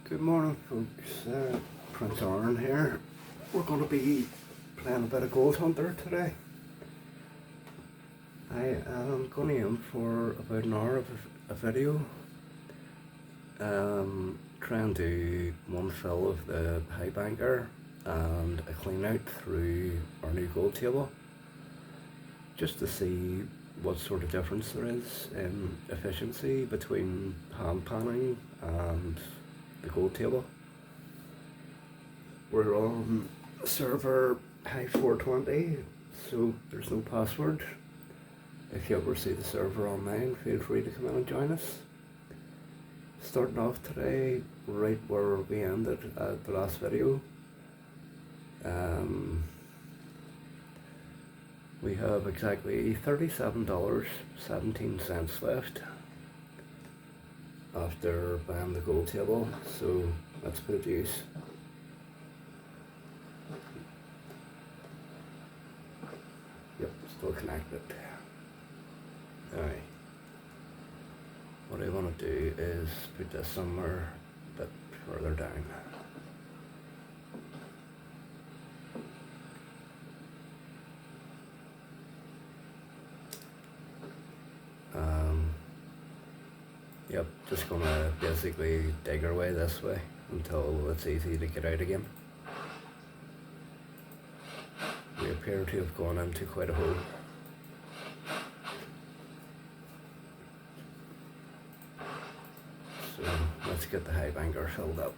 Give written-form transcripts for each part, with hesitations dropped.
Good morning, folks. Prince Aaron here. We're going to be playing a bit of Gold Hunter today. I am going to aim for about an hour of a video. Try and do one fill of the highbanker and a cleanout through our new gold table, just to see what sort of difference there is in efficiency between hand panning and the gold table. We're on server high 420, so there's no password. If you ever see the server online, feel free to come in and join us. Starting off today, right where we ended at the last video. We have exactly $37.17 left after buying the gold table, so let's put it to use. Yep, still connected. Alright, what I want to do is put this somewhere a bit further down. Yep, just gonna basically dig our way this way until it's easy to get out again. We appear to have gone into quite a hole. So let's get the highbanker filled up.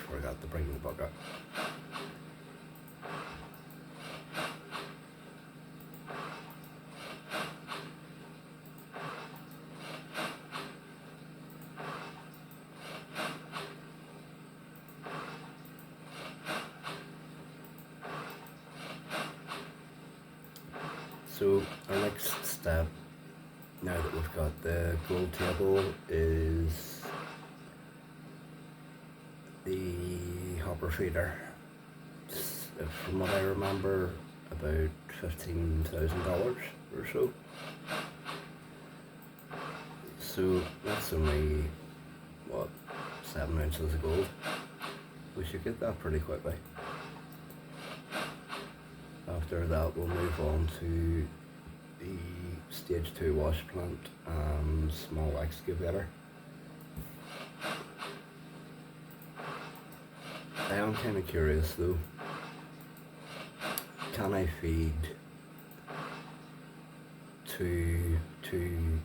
Forgot to bring the bucket. So our next step, now that we've got the gold table, is the hopper feeder. It's, from what I remember, about $15,000 or so. So that's only, what, 7 ounces of gold. We should get that pretty quickly. After that we'll move on to the stage 2 wash plant and small excavator. I am kind of curious though, can I feed two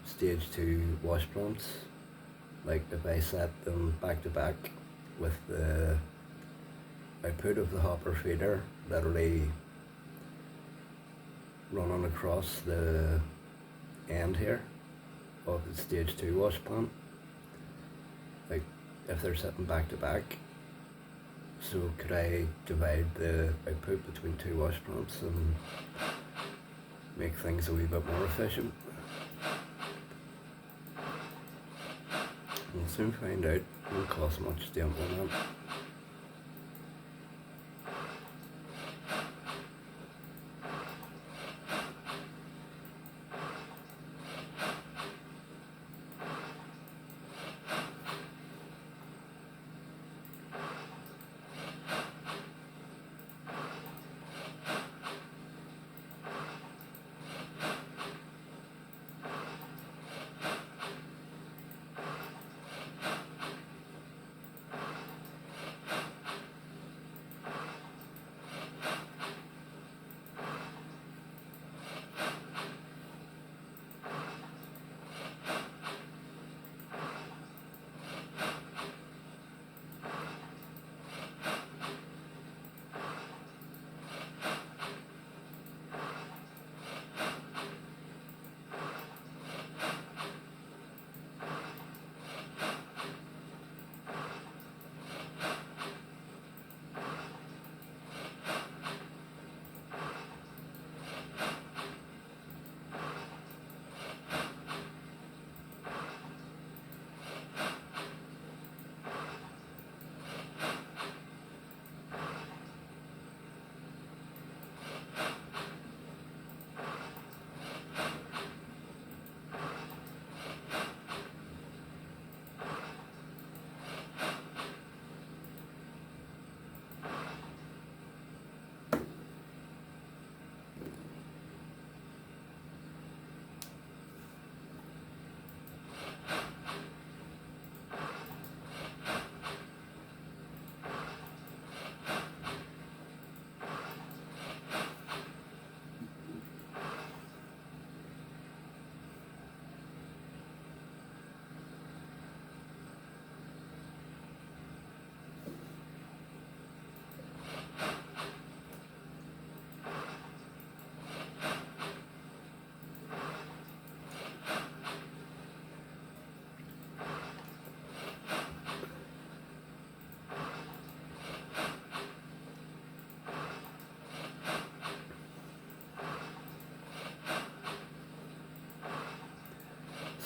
stage 2 wash plants? Like if I set them back to back with the output of the hopper feeder literally running across the end here of the stage 2 wash plant, like if they're sitting back to back. So could I divide the output between 2 wash plants and make things a wee bit more efficient? We'll soon find out. It won't cost much to implement.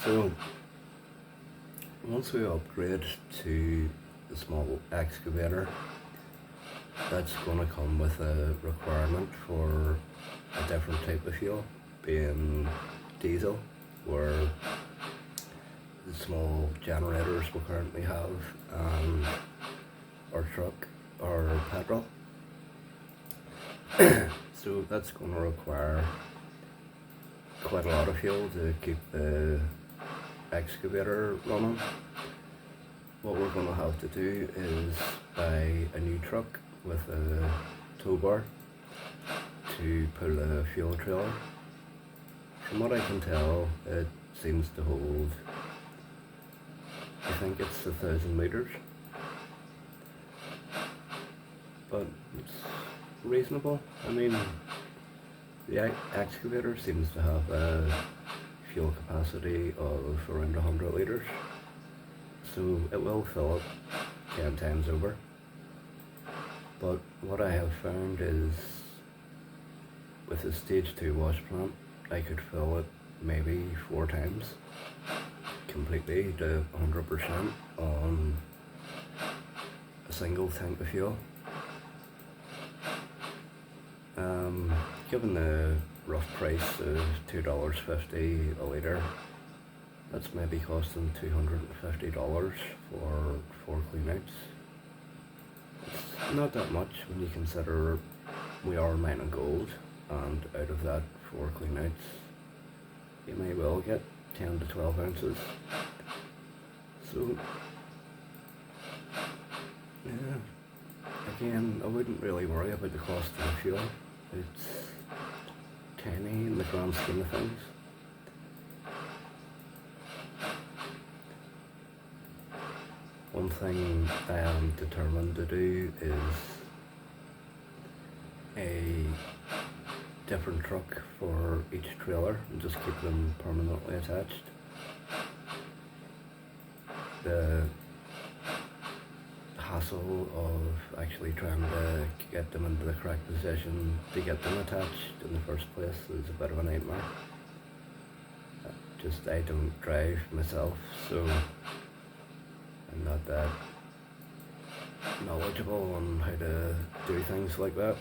So once we upgrade to the small excavator, that's going to come with a requirement for a different type of fuel, being diesel, where the small generators we currently have and our truck are petrol. So that's going to require quite a lot of fuel to keep the excavator running. What we're going to have to do is buy a new truck with a tow bar to pull a fuel trailer. From what I can tell, it seems to hold, I think it's 1,000 litres, but it's reasonable. I mean, the excavator seems to have a fuel capacity of around 100 litres, so it will fill up 10 times over. But what I have found is with a stage 2 wash plant, I could fill it maybe 4 times completely to 100% on a single tank of fuel. Given the rough price of $2.50 a litre, that's maybe costing $250 for 4 cleanouts. It's not that much when you consider we are mining gold, and out of that 4 cleanouts you may well get 10 to 12 ounces. So yeah, again, I wouldn't really worry about the cost of the fuel. It's tiny in the grand scheme of things. One thing I am determined to do is a different truck for each trailer and just keep them permanently attached. The hassle of actually trying to get them into the correct position to get them attached in the first place is a bit of a nightmare. I don't drive myself, so I'm not that knowledgeable on how to do things like that.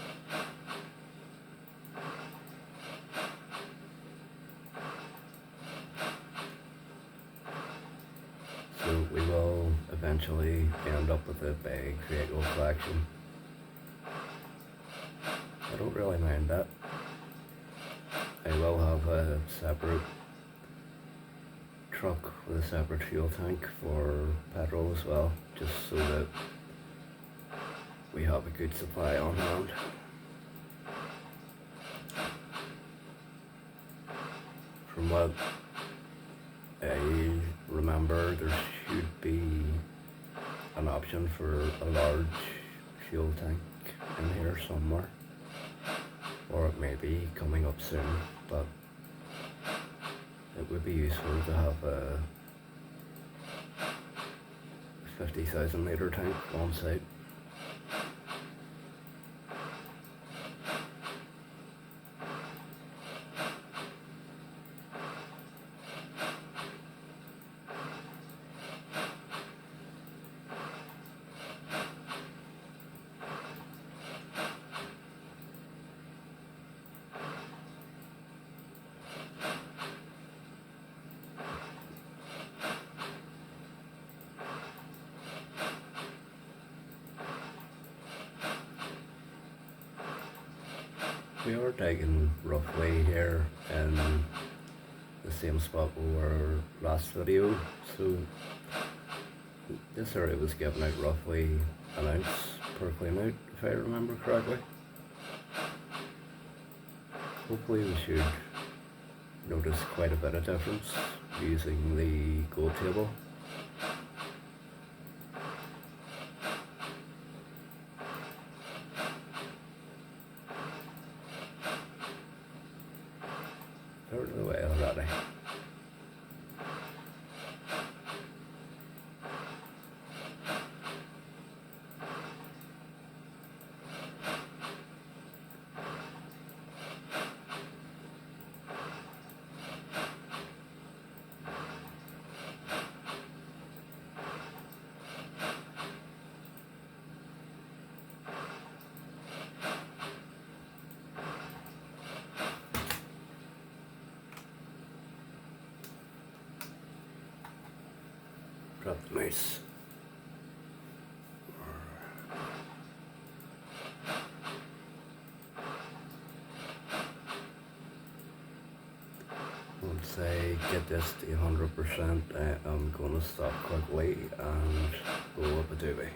So we will eventually end up with a big vehicle collection. I don't really mind that. I will have a separate truck with a separate fuel tank for petrol as well, just so that we have a good supply on hand. From what I remember, there should be an option for a large fuel tank in here somewhere, or it may be coming up soon, but it would be useful to have a 50,000 litre tank on site. We are digging roughly here in the same spot we were last video, so this area was given out roughly an ounce per cleanout, if I remember correctly. Hopefully we should notice quite a bit of difference using the gold table. Out of the way already. Drop the mouse. Once I get this to 100%, I'm going to stop quickly and roll up a doobie.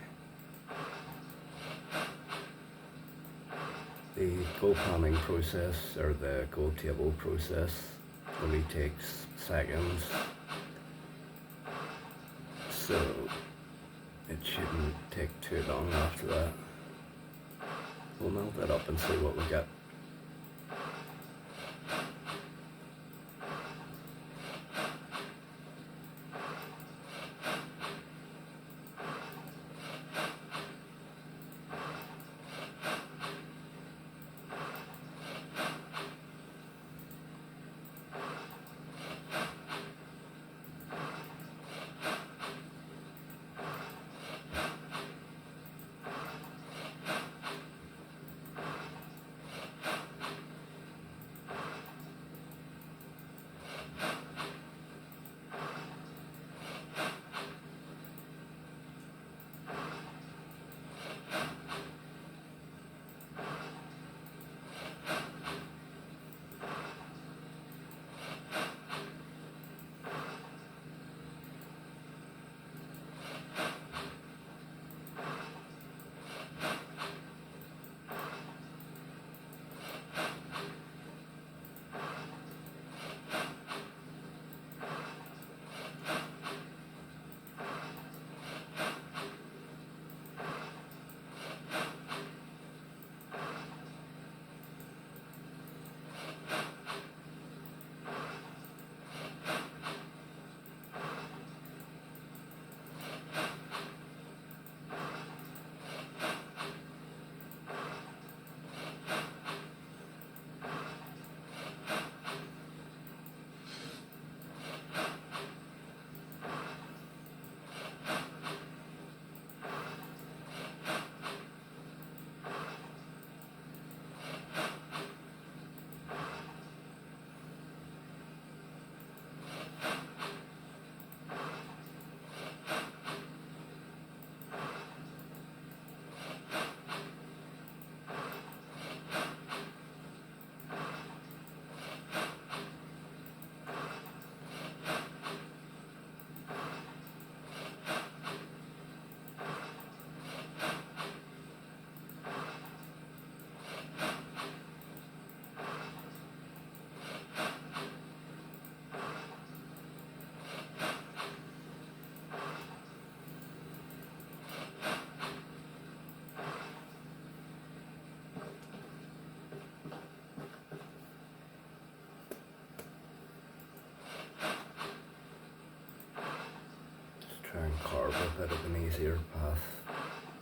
The gold panning process, or the gold table process, only takes seconds, so it shouldn't take too long after that. We'll melt that up and see what we get. Try and carve a bit of an easier path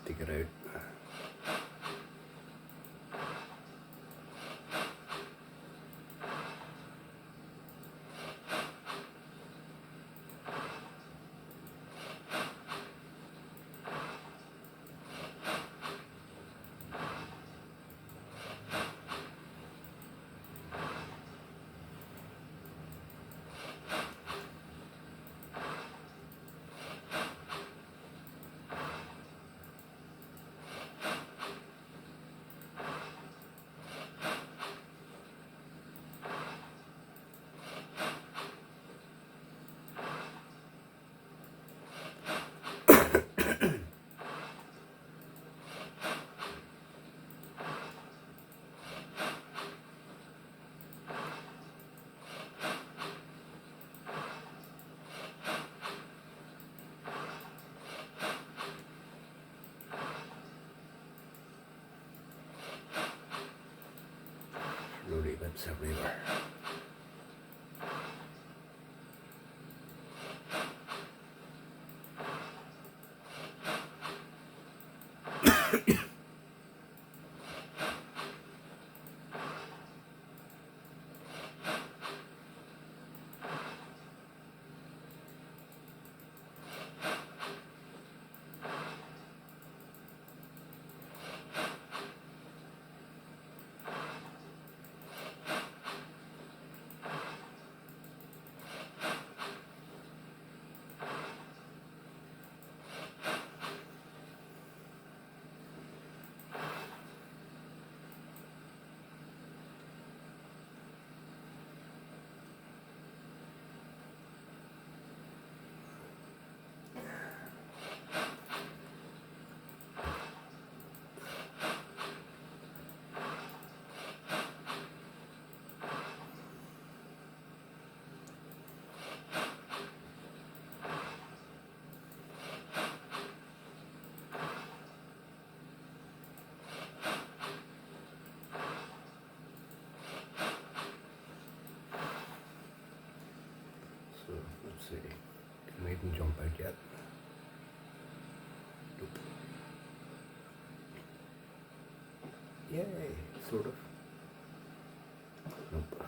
to get out. Floaty bits everywhere. about yet. Nope. Yay, sort of. Nope.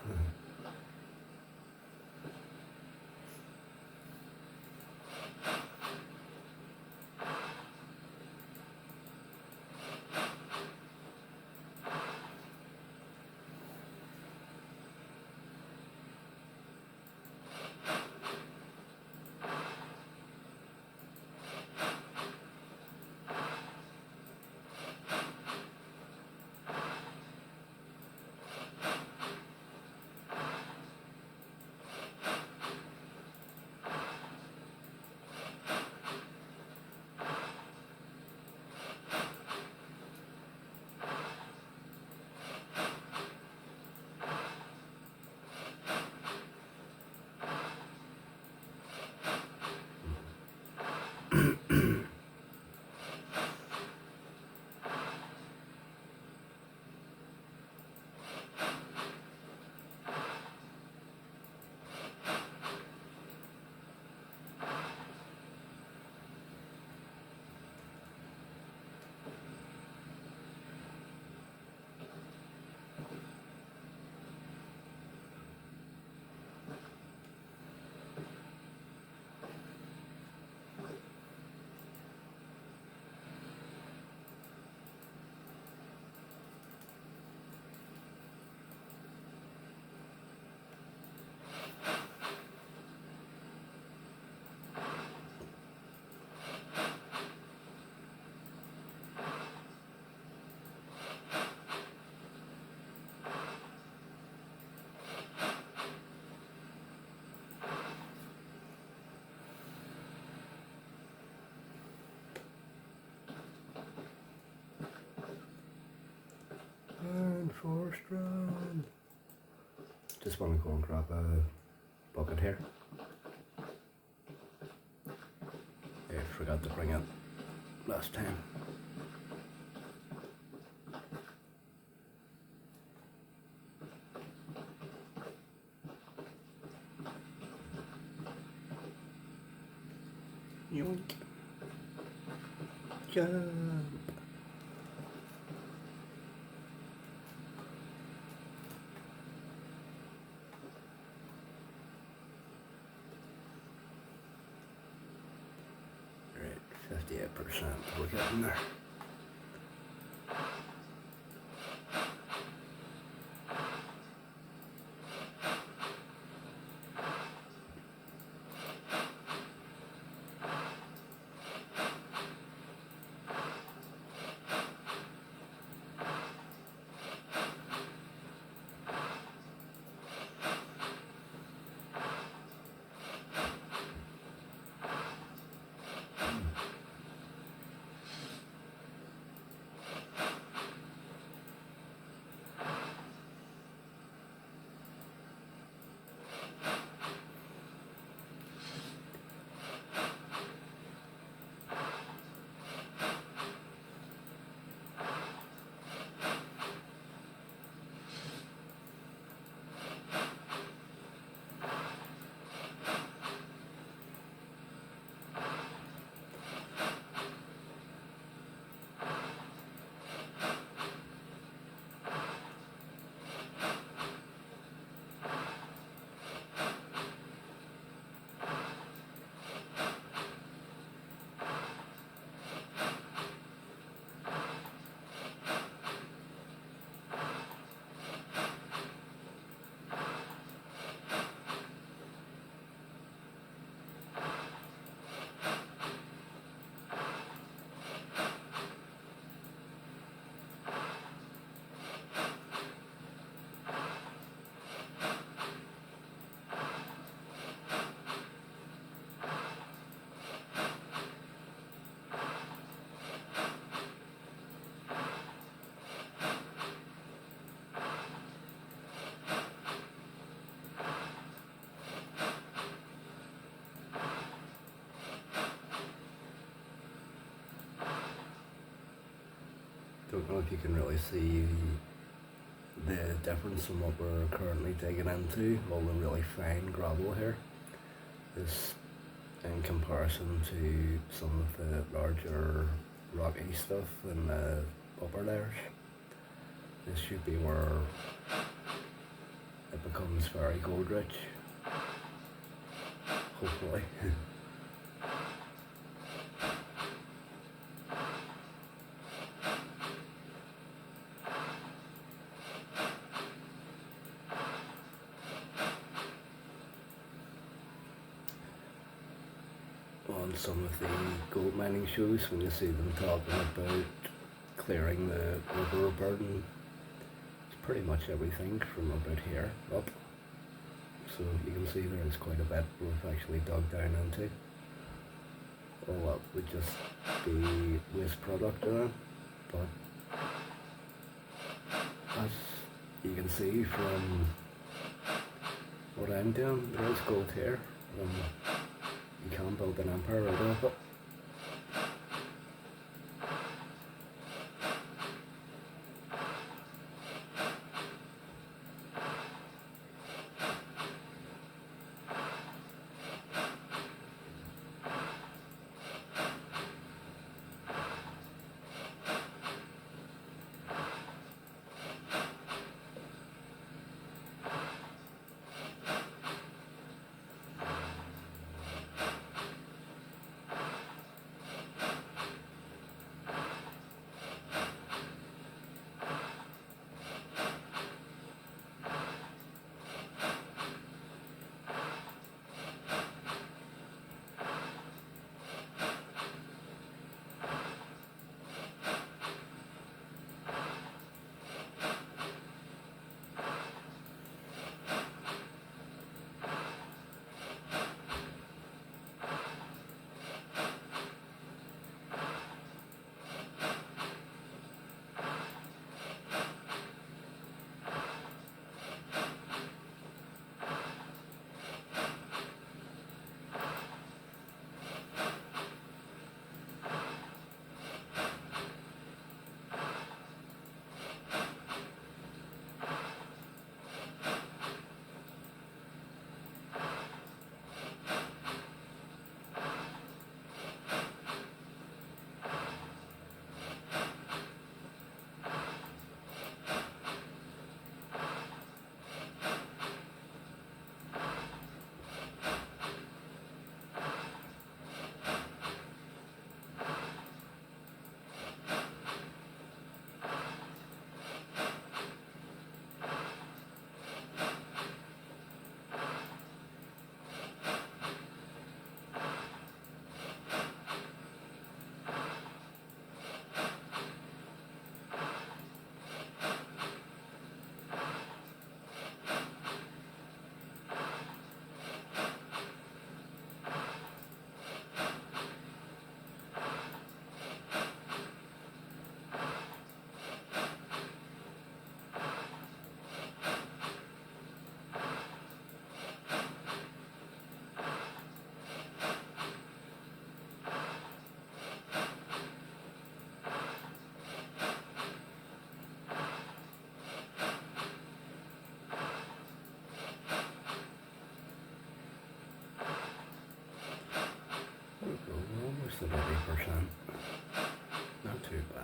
And forced run. Just want to go and grab a bucket here. I forgot to bring it last time. Yoink. Jump. Right, 58%. We're getting there. Don't know if you can really see the difference in what we're currently digging into. All the really fine gravel here is in comparison to some of the larger rocky stuff in the upper layers. This should be where it becomes very gold rich, hopefully. On some of the gold mining shows, when you see them talking about clearing the river burden, it's pretty much everything from about here up. So you can see there is quite a bit we've actually dug down into. All that would just be waste product there, but as you can see from what I'm doing, there is gold here. You can build an empire out of it. Almost at 80%. Not too bad.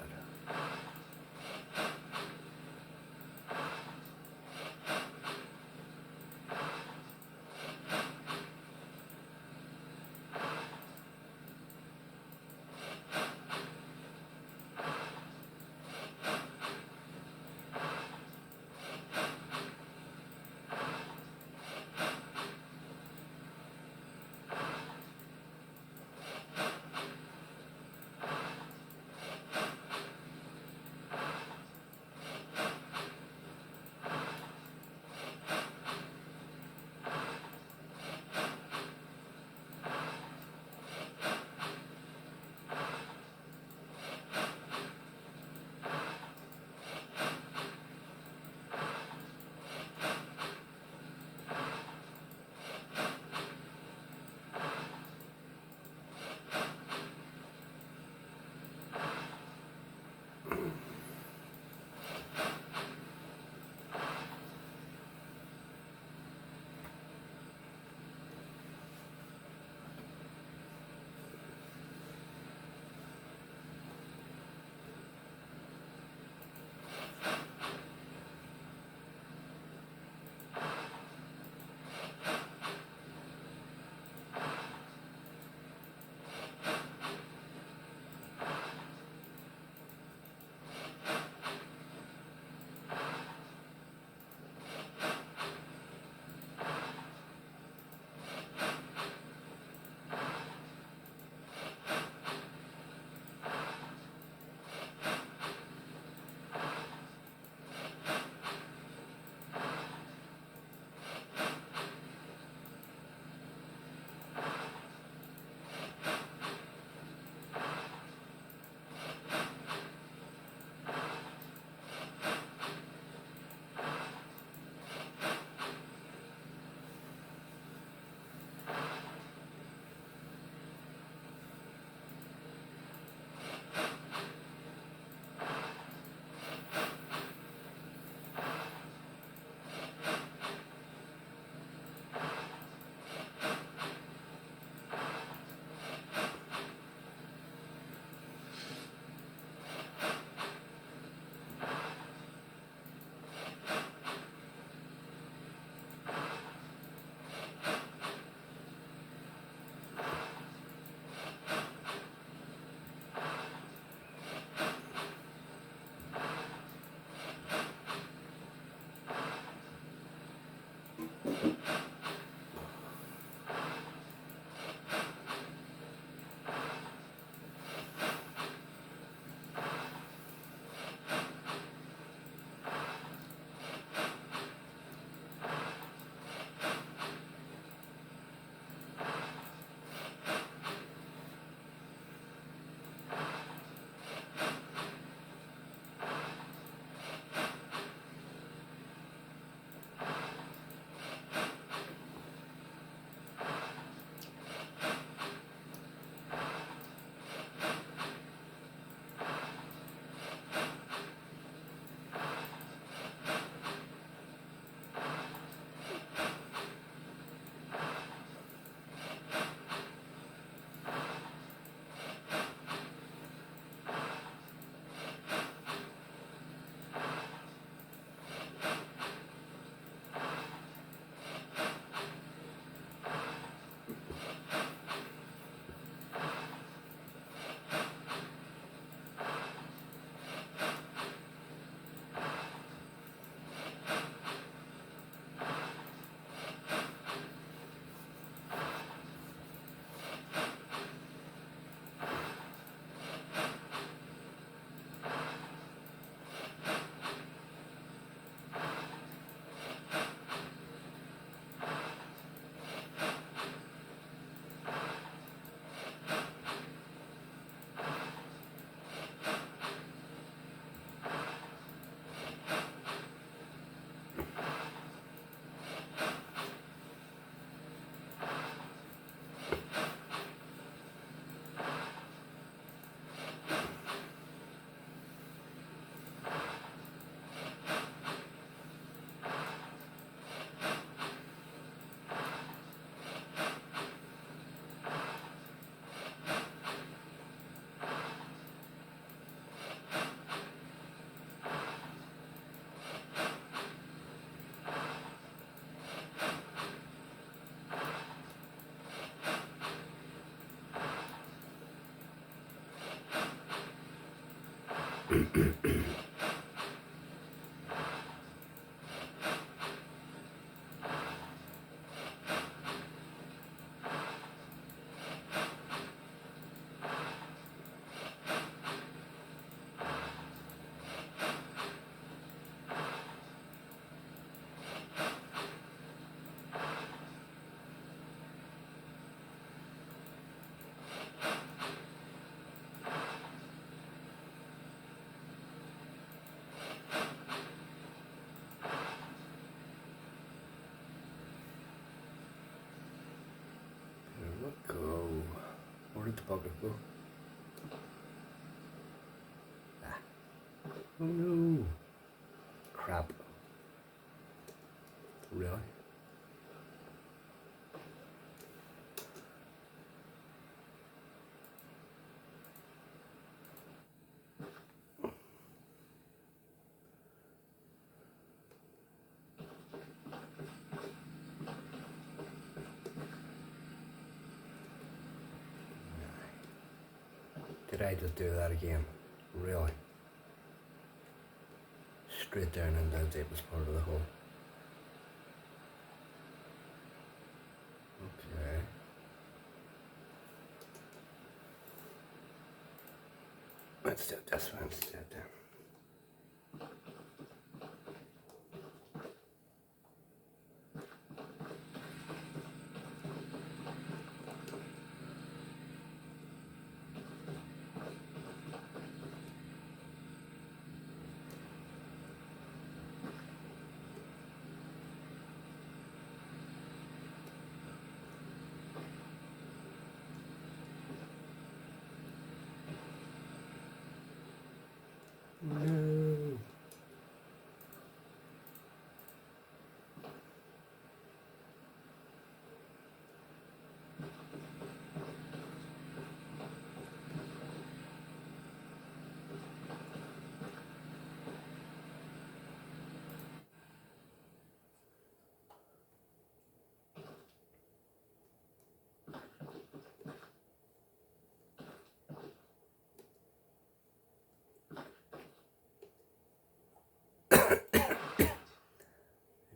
Go. Where did the bucket go? Ah. Oh no. Crap. Really? Did I just do that again? Really? Straight down into the deepest part of the hole. Okay. Let's do it this way instead then. No.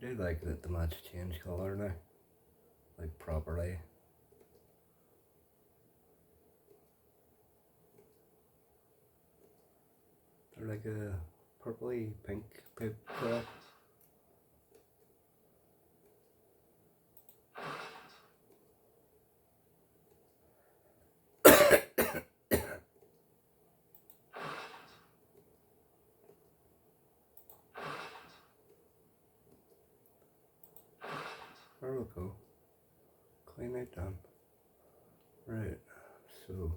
I do like that the mats change colour now. Like properly. They're like a purpley pink colour. There we go. Clean it done. Right, so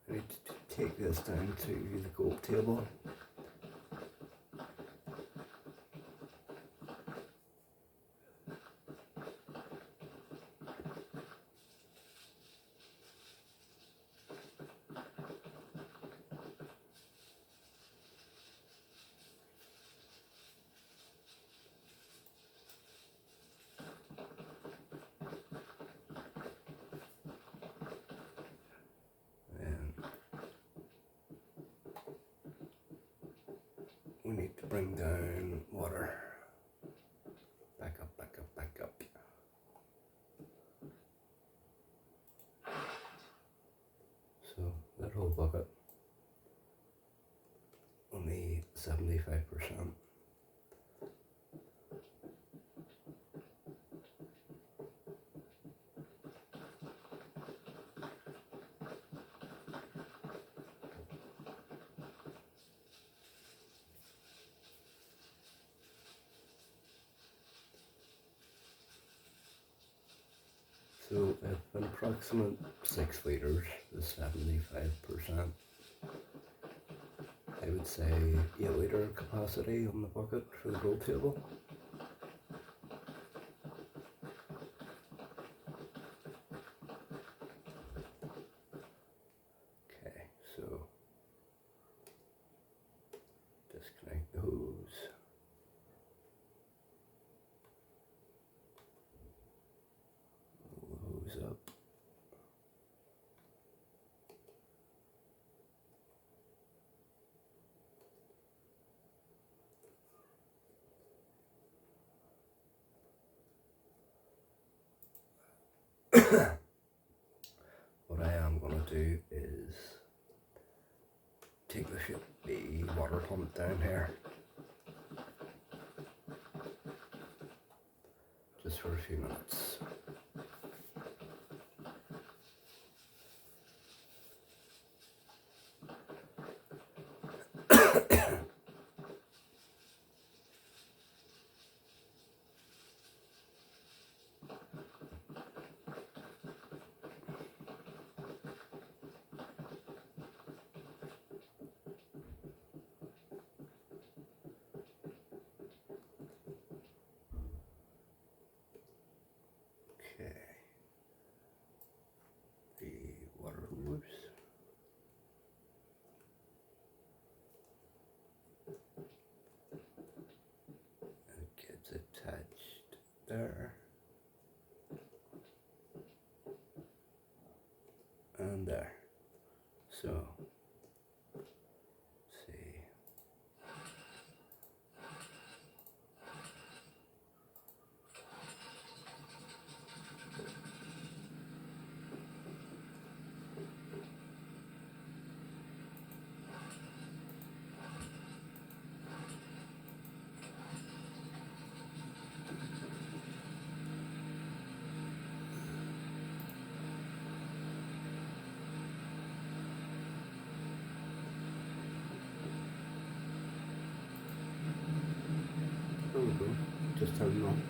I need to take this down to the gold table. We need to bring down water. Back up, back up, back up. So that whole bucket, only 75%. So if an approximate 6 litres is 75%, I would say 8 litre capacity on the bucket for the gold table. Okay, so disconnect the hose. Hose up. what I am going to do is take the water pump down here just for a few minutes. Okay, the water hose. It gets attached there and there. So, let's see. There we go, just turned on.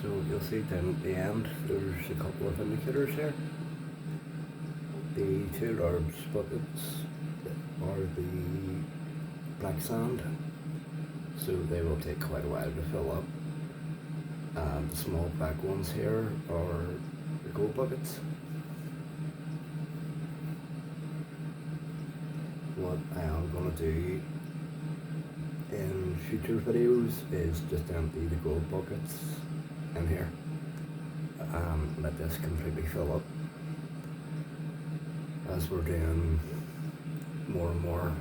So you'll see down at the end there's a couple of indicators here. The two large buckets are the black sand, so they will take quite a while to fill up. And the small black ones here are the gold buckets. What I am going to do in future videos is just empty the gold buckets in here and let this completely fill up as we're doing more and more,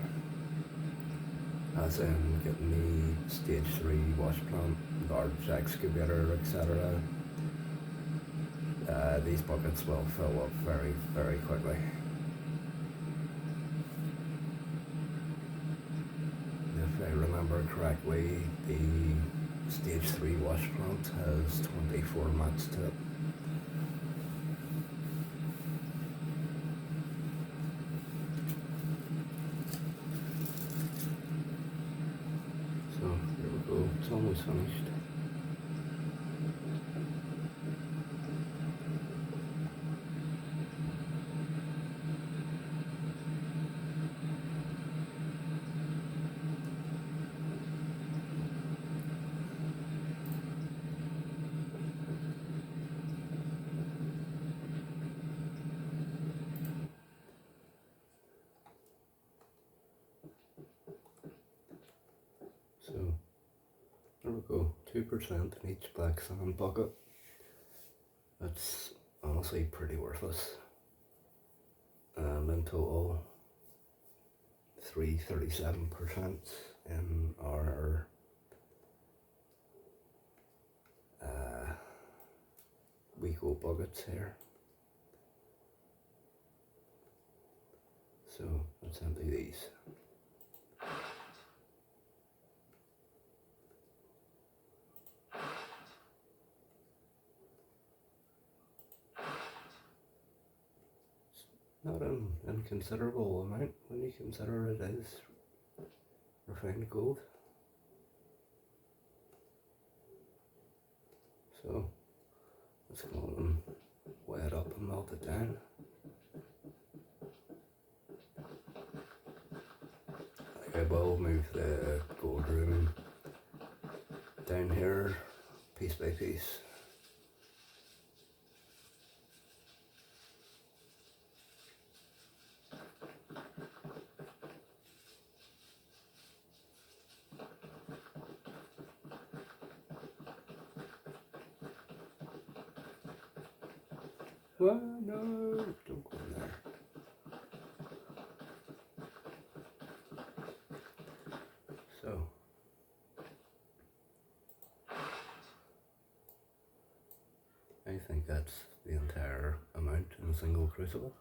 as in getting the stage 3 wash plant, large excavator, etc. These buckets will fill up very, very quickly. If I remember correctly, the stage 3 wash plant has 24 mats to it. So here we go, it's almost finished. So there we go, 2% in each black sand bucket. That's honestly pretty worthless. And in total, 337% in our week-old buckets here. So let's empty these. Not an inconsiderable amount when you consider it is refined gold. So let's go and weigh it up and melt it down. I will move the gold room down here piece by piece. Well, no, don't go in there. So, I think that's the entire amount in a single crucible.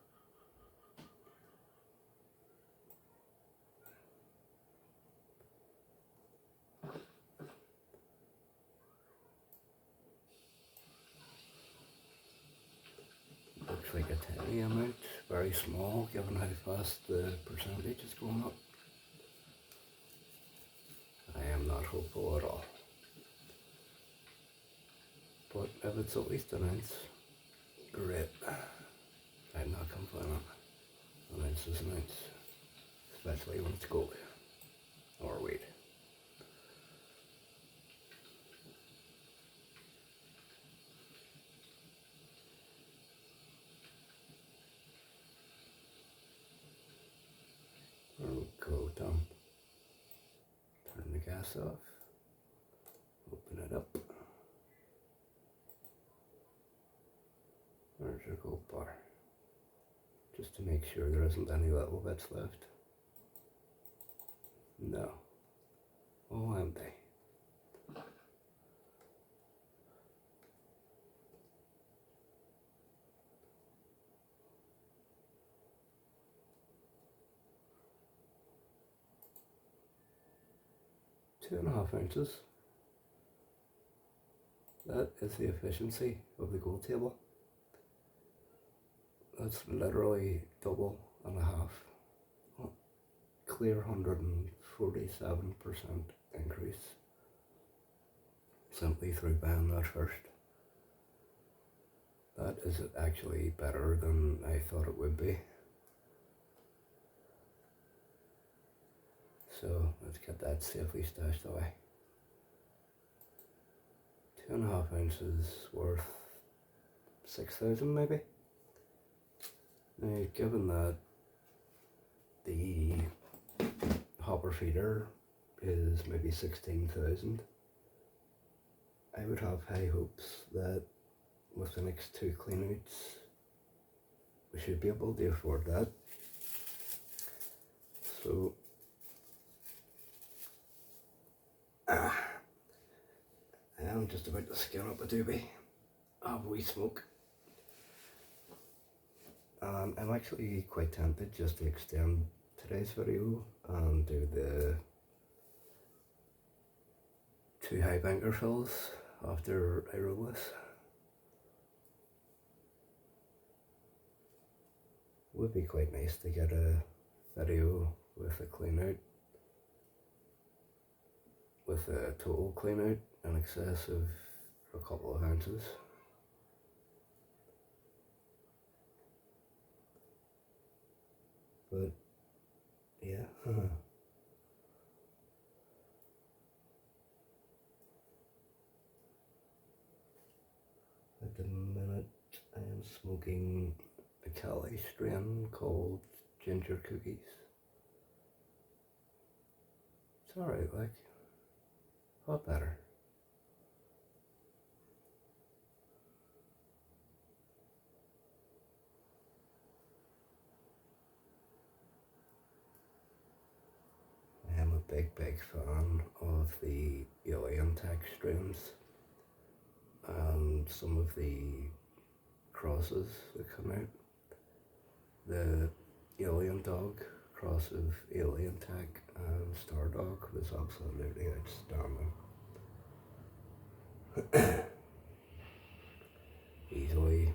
Looks like a tiny amount, very small given how fast the percentage is going up. I am not hopeful at all. But if it's at least an ounce, great. I'm not complaining. An ounce is an ounce, especially when it's gold or wheat. There we go, done. Turn the gas off, open it up. There's your gold bar. Just to make sure there isn't any little bits left. No. All empty. Two and a half ounces. That is the efficiency of the gold table. That's literally double and a half. Clear 147% increase simply through buying that first. That is actually better than I thought it would be. So let's get that safely stashed away. 2.5 ounces worth 6,000 maybe. Now, given that the hopper feeder is maybe 16,000, I would have high hopes that with the next 2 cleanouts we should be able to afford that. So I am just about to skin up a doobie of wee smoke. I'm actually quite tempted just to extend today's video and do the 2 highbanker fills after I roll this. Would be quite nice to get a video with a cleanout, with a total cleanout in excess of a couple of ounces. But yeah, at the minute I am smoking a Cali strain called Ginger Cookies. It's alright, like, a lot better. I am a big fan of the alien tech strains and some of the crosses that come out. The alien dog cross of alien tech and star dog was absolutely outstanding. Easily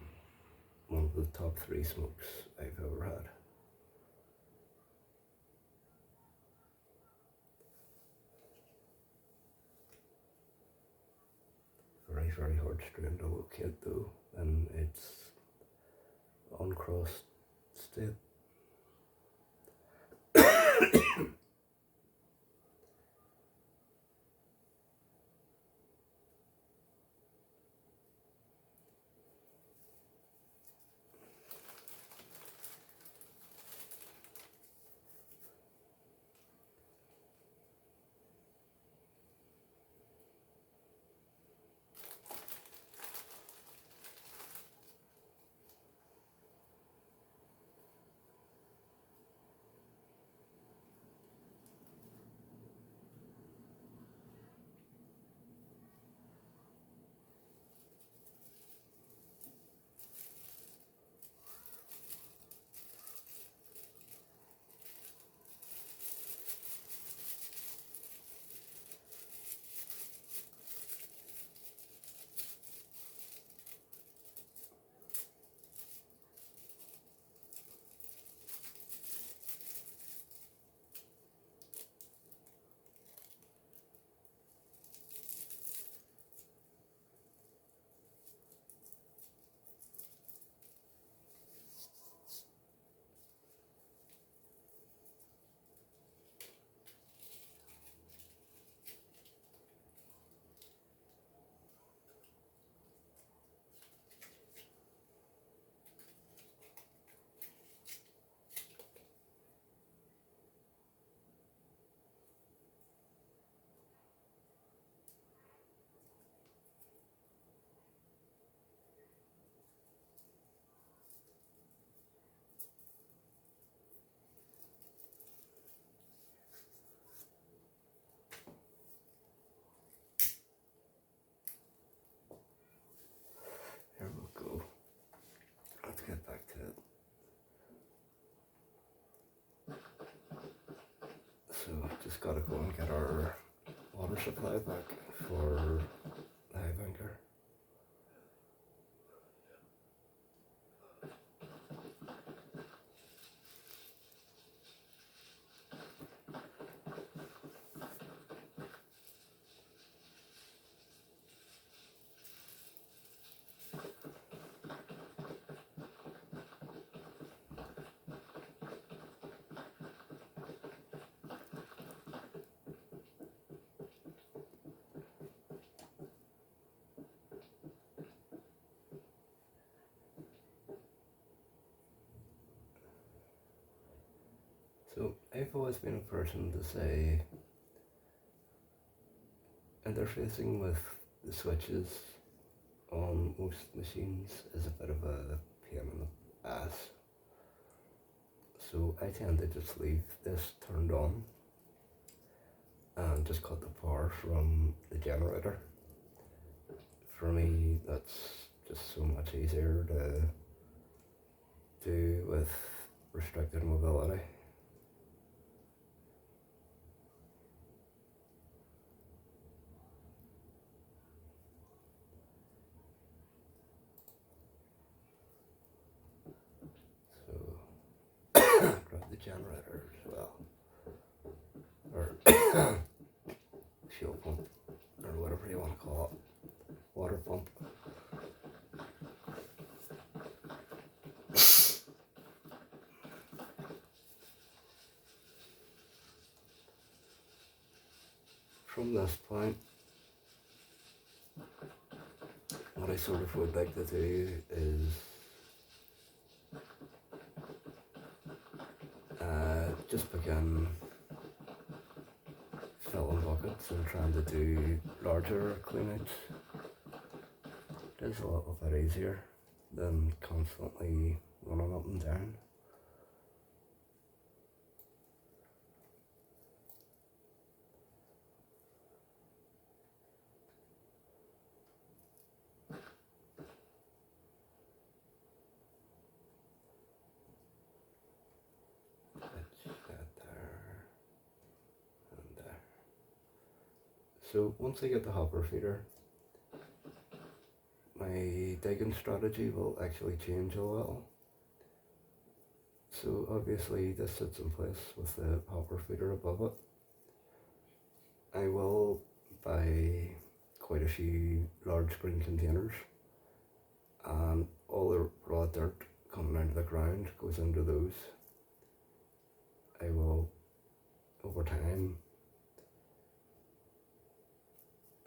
one of the top 3 smokes I've ever had. Very hard strain to locate though, and it's uncrossed state. it. So just gotta go and get our water supply back for the highbanker. So I've always been a person to say interfacing with the switches on most machines is a bit of a pain in the ass. So I tend to just leave this turned on and just cut the power from the generator. For me, that's just so much easier to do with restricted mobility. Grab the generator as well, or fuel pump, or whatever you want to call it, water pump. From this point, what I sort of would like to do is just begin filling buckets and trying to do larger cleanouts. It is a little bit easier than constantly running up and down. So once I get the hopper feeder, my digging strategy will actually change a little. So obviously this sits in place with the hopper feeder above it. I will buy quite a few large green containers, and all the raw dirt coming out of the ground goes into those. I will, over time,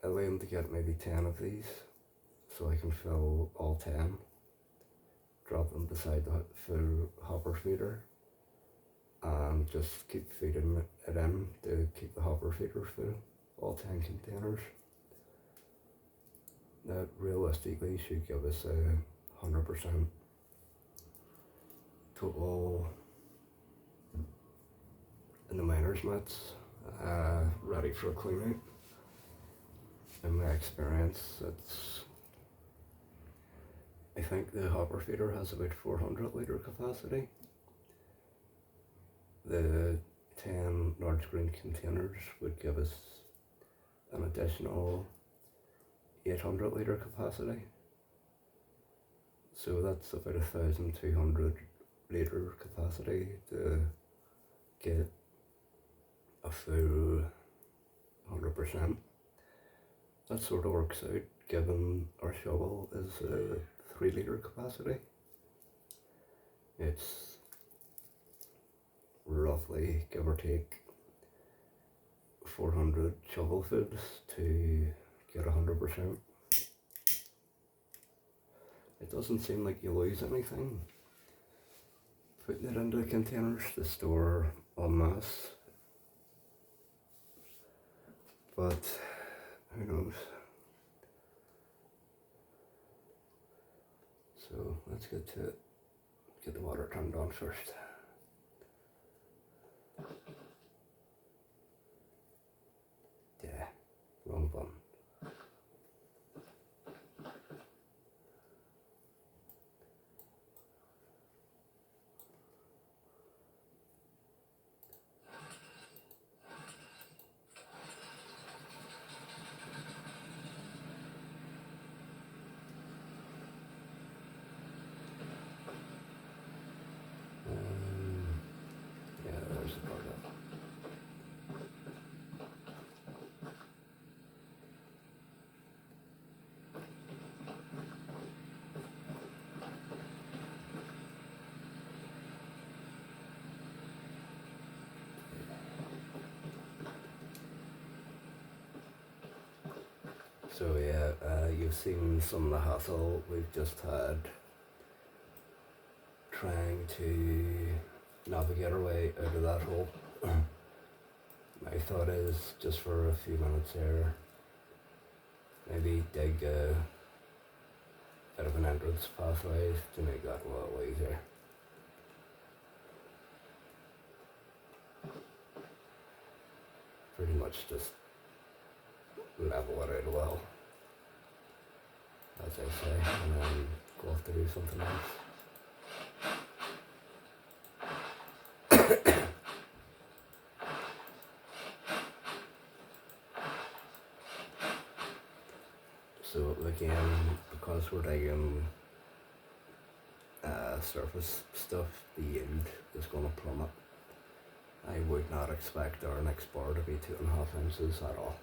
I'll aim to get maybe 10 of these, so I can fill all 10, drop them beside the full hopper feeder, and just keep feeding it in to keep the hopper feeder full, all 10 containers. That realistically should give us a 100% total in the miner's mats, ready for a clean out. In my experience, I think the hopper feeder has about 400 litre capacity. The 10 large green containers would give us an additional 800 litre capacity. So that's about 1,200 litre capacity to get a full 100%. That sort of works out, given our shovel is a 3 litre capacity. It's roughly, give or take, 400 shovelfuls to get 100%. It doesn't seem like you lose anything putting it into containers to store en masse, but who knows. So let's get to it. Get the water turned on first. Yeah, wrong button. So yeah, you've seen some of the hassle we've just had trying to navigate our way out of that hole. My thought is just for a few minutes here, maybe dig a bit of an entrance pathway to make that a little easier. Pretty much just level it out well, as I say, and then go off to do something else. So again, because we're digging surface stuff, the yield is going to plummet. I would not expect our next bore to be 2.5 inches at all.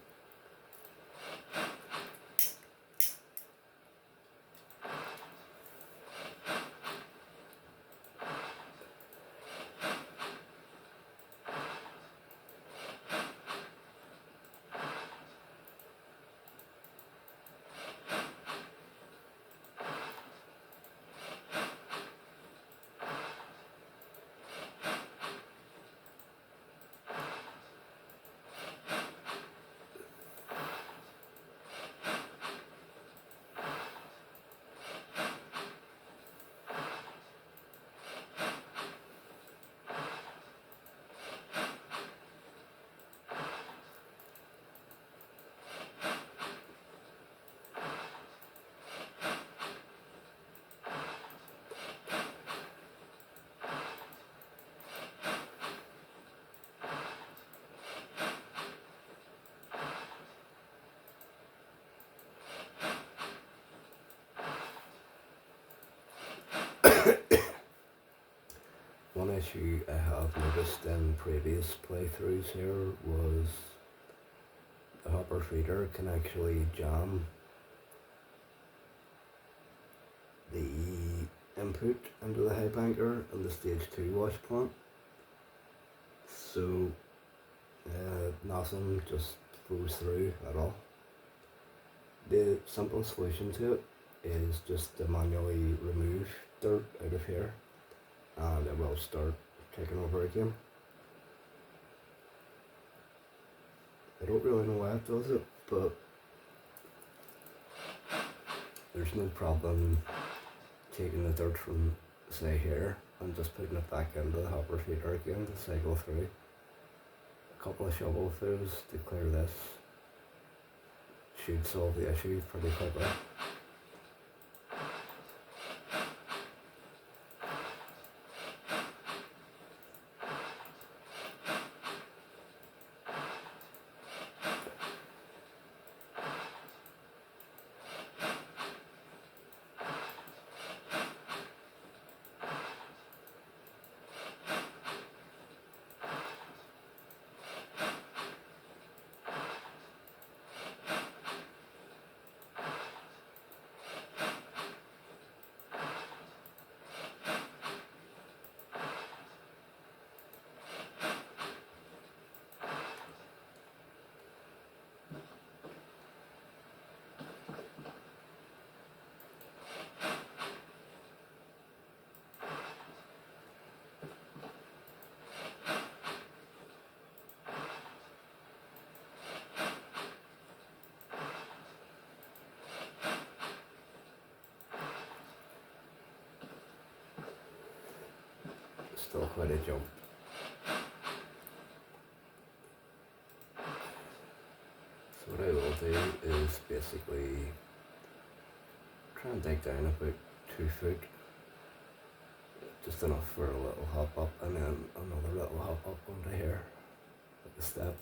One issue I have noticed in previous playthroughs here was the hopper feeder can actually jam the input into the highbanker and the stage 2 wash plant. So nothing just flows through at all. The simple solution to it is just to manually remove dirt out of here, and it will start taking over again. I don't really know why it does it, but there's no problem taking the dirt from, say, here and just putting it back into the hopper feeder again to cycle through. A couple of shovelfuls to clear this should solve the issue pretty quickly. Still quite a jump. So what I will do is basically try and dig down about 2 foot, just enough for a little hop up, and then another little hop up onto here at the step.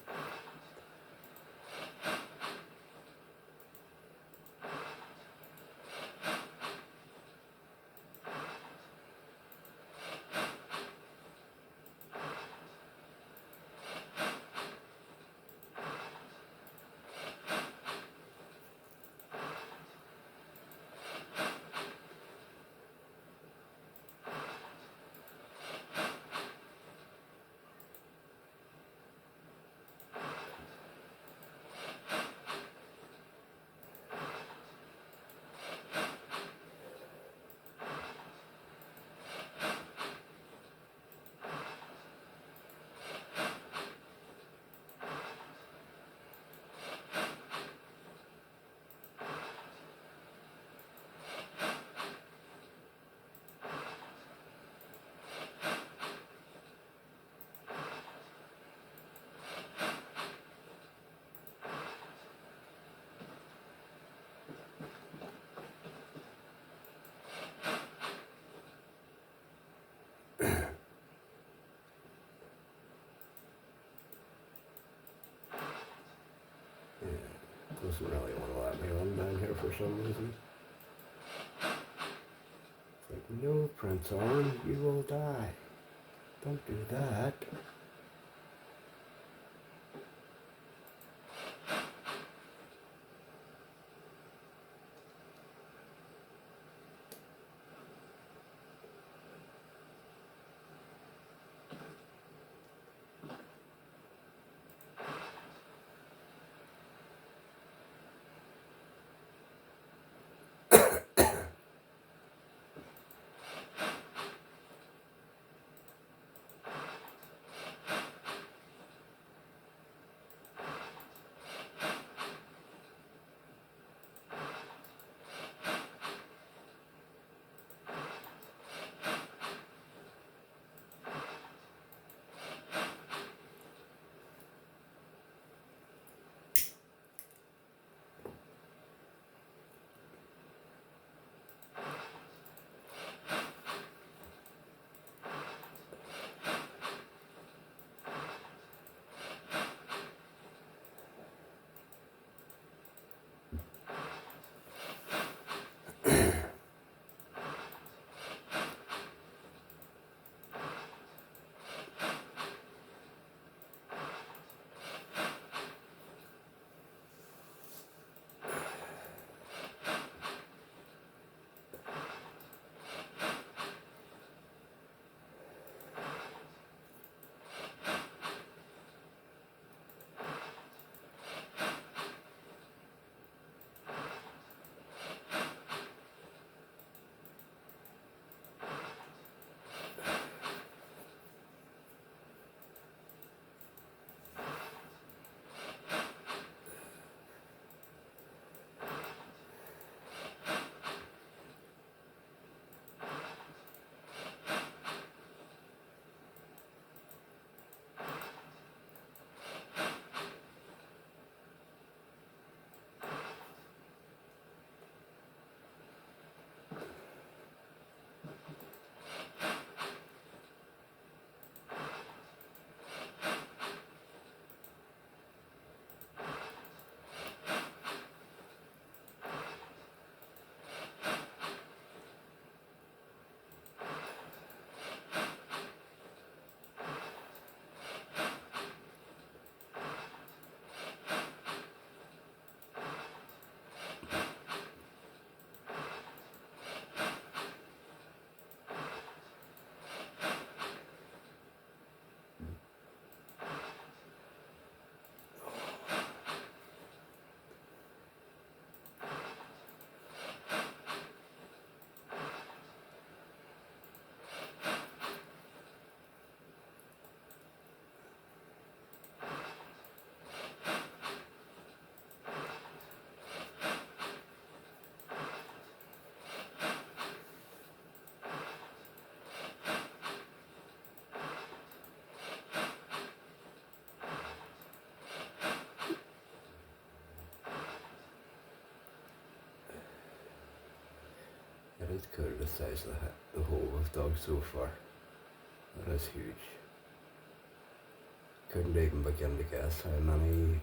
doesn't really want to let me run down here for some reason. It's like, no, Prince Orange, you will die. Don't do that. It is cool the size of the hole we've dug so far. That is huge. Couldn't even begin to guess how many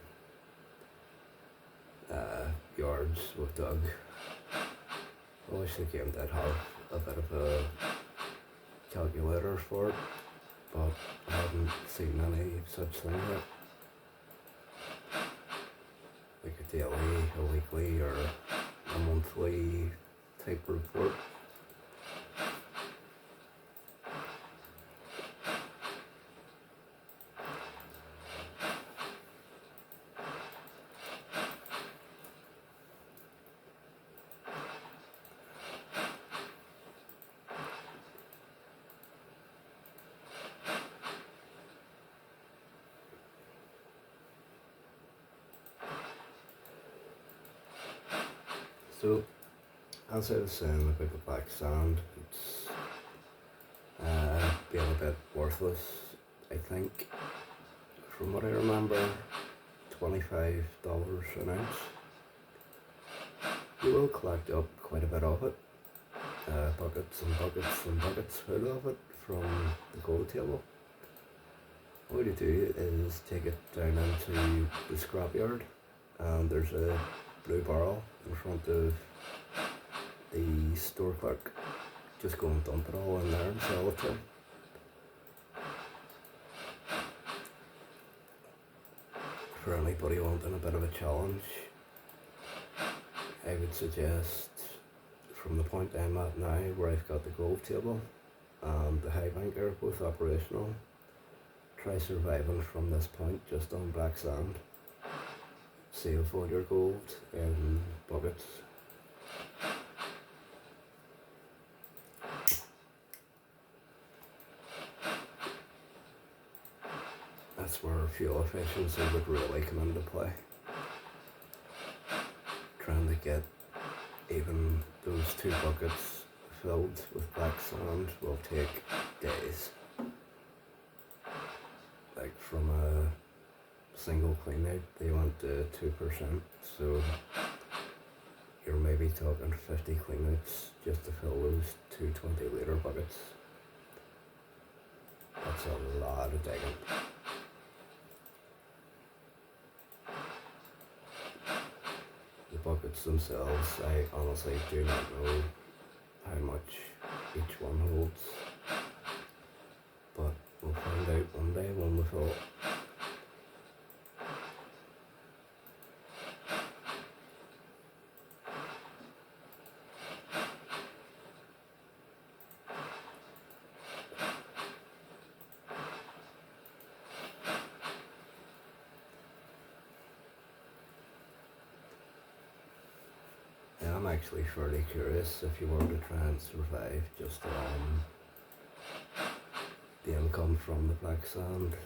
yards we've dug. I wish the game did have a bit of a calculator for it, but I haven't seen any such thing yet. Like a daily, a weekly, or a monthly type report. So, as I was saying about the black sand, it's being a bit worthless, I think. From what I remember, $25 an ounce. You will collect up quite a bit of it, buckets and buckets and buckets full of it from the gold table. What you do is take it down into the scrapyard and there's a blue barrel in front of the store clerk. Just go and dump it all in there and sell it to him. For anybody wanting a bit of a challenge, I would suggest from the point I'm at now, where I've got the gold table and the highbanker both operational, try surviving from this point just on black sand. Save all your gold in buckets. That's where fuel efficiency would really come into play. Trying to get even those 2 buckets filled with black sand will take days. Like from a single cleanout, they went to 2%, so you're maybe talking 50 cleanouts just to fill those 2 20-litre buckets. That's a lot of digging. The buckets themselves, I honestly do not know how much each one holds, but we'll find out one day when we fill it. Yeah, I'm actually fairly curious if you were to try and survive just on the income from the black sand,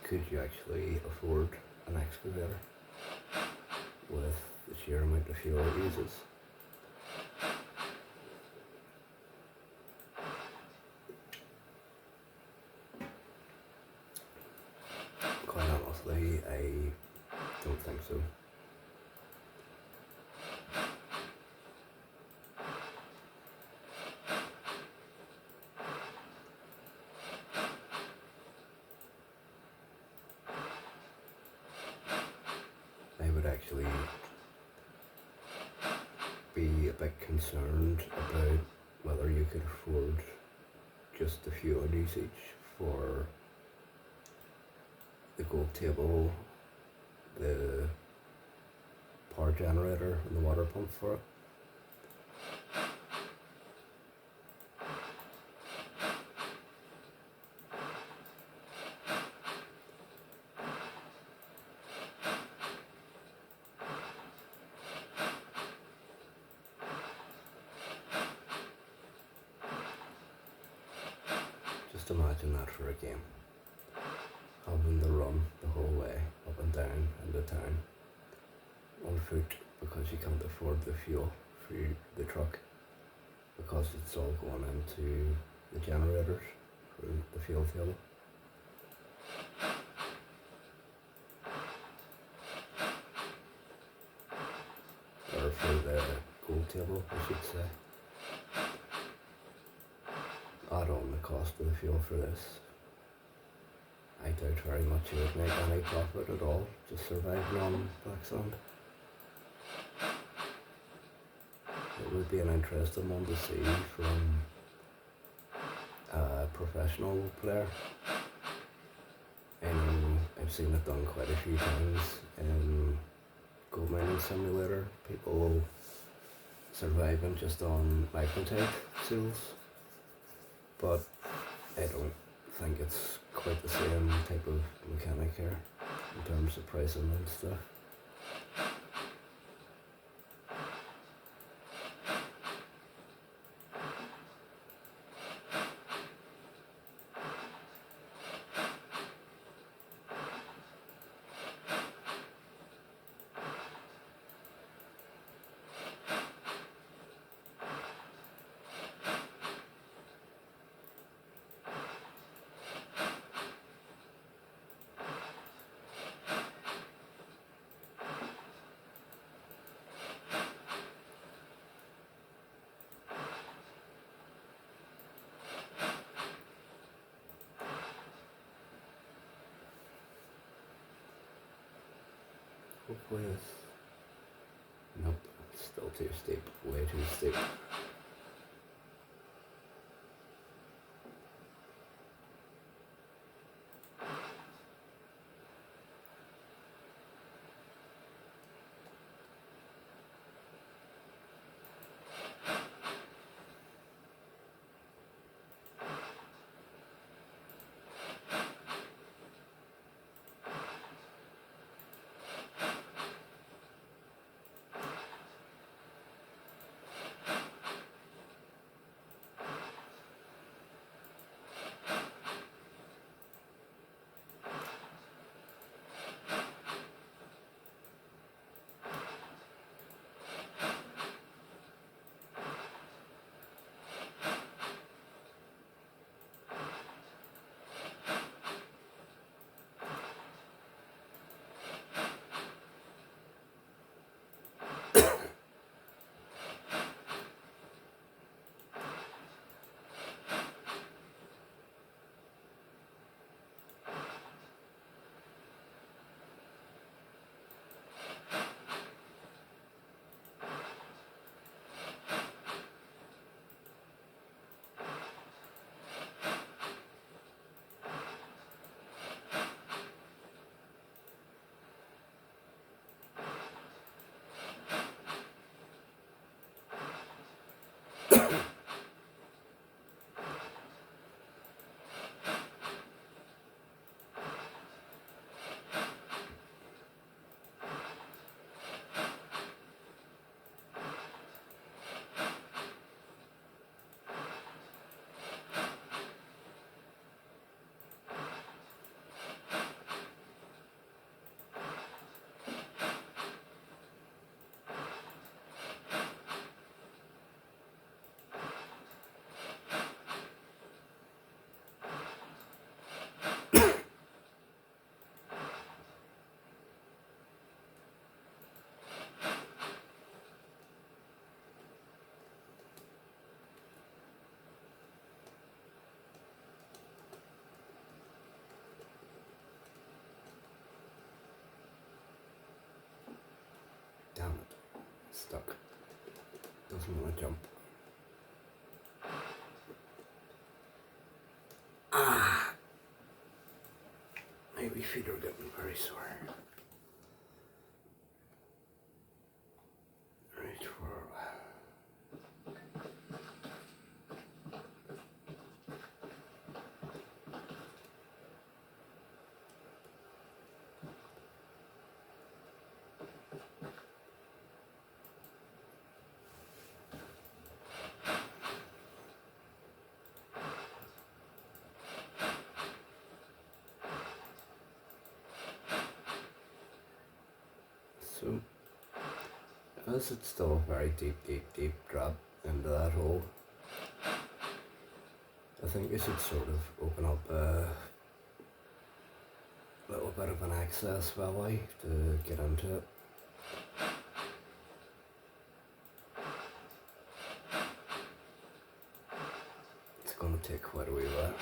could you actually afford an excavator with the sheer amount of fuel it uses? Quite honestly, I don't think so. I would actually be a bit concerned about whether you could afford just the fuel usage for the gold table, the power generator and the water pump for it. Just imagine that for a game. Having to run the whole way up and down into town on foot because you can't afford the fuel for the truck, because it's all going into the generators for the fuel table. Or for the gold table, I should say. Add on the cost of the fuel for this. I doubt very much you would make any profit at all, just surviving on black sand. It would be an interesting one to see from a professional player. I know I've seen it done quite a few times in gold mining simulator, people surviving just on magnetite seals, but I don't think it's quite the same type of mechanic here in terms of pricing and stuff. Hopefully this Nope, still too steep, way too steep. Damn it. Stuck. Doesn't want to jump. Ah! My wee feet are getting very sore. Right for a while. So, as it's still a very deep drop into that hole, I think I should sort of open up a little bit of an access valley to get into it. It's going to take quite a wee while.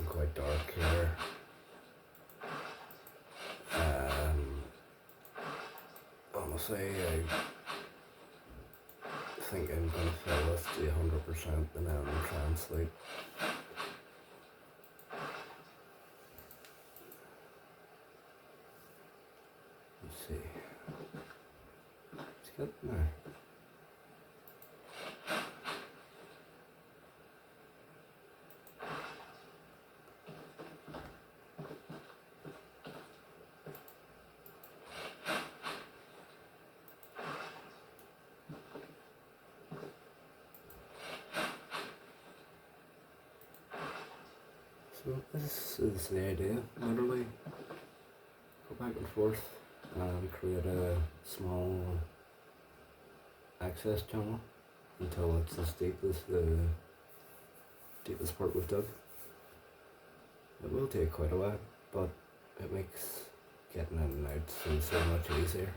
quite dark here. Honestly, I think I'm going to fill this to 100% and then try and sleep. Let's see. It's good now. So this is the idea, literally go back and forth and create a small access channel until it's as deep as the deepest part we've dug. It will take quite a while, but it makes getting in and out so much easier.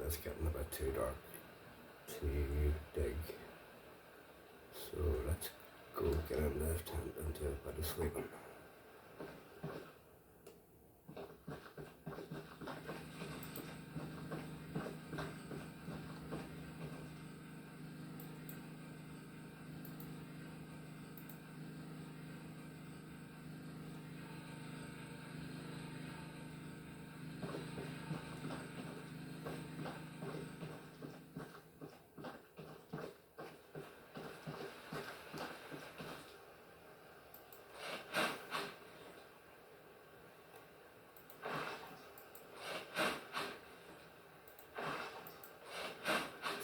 It's getting a bit too dark to dig, so let's go get in the tent and do a bit of sleeping.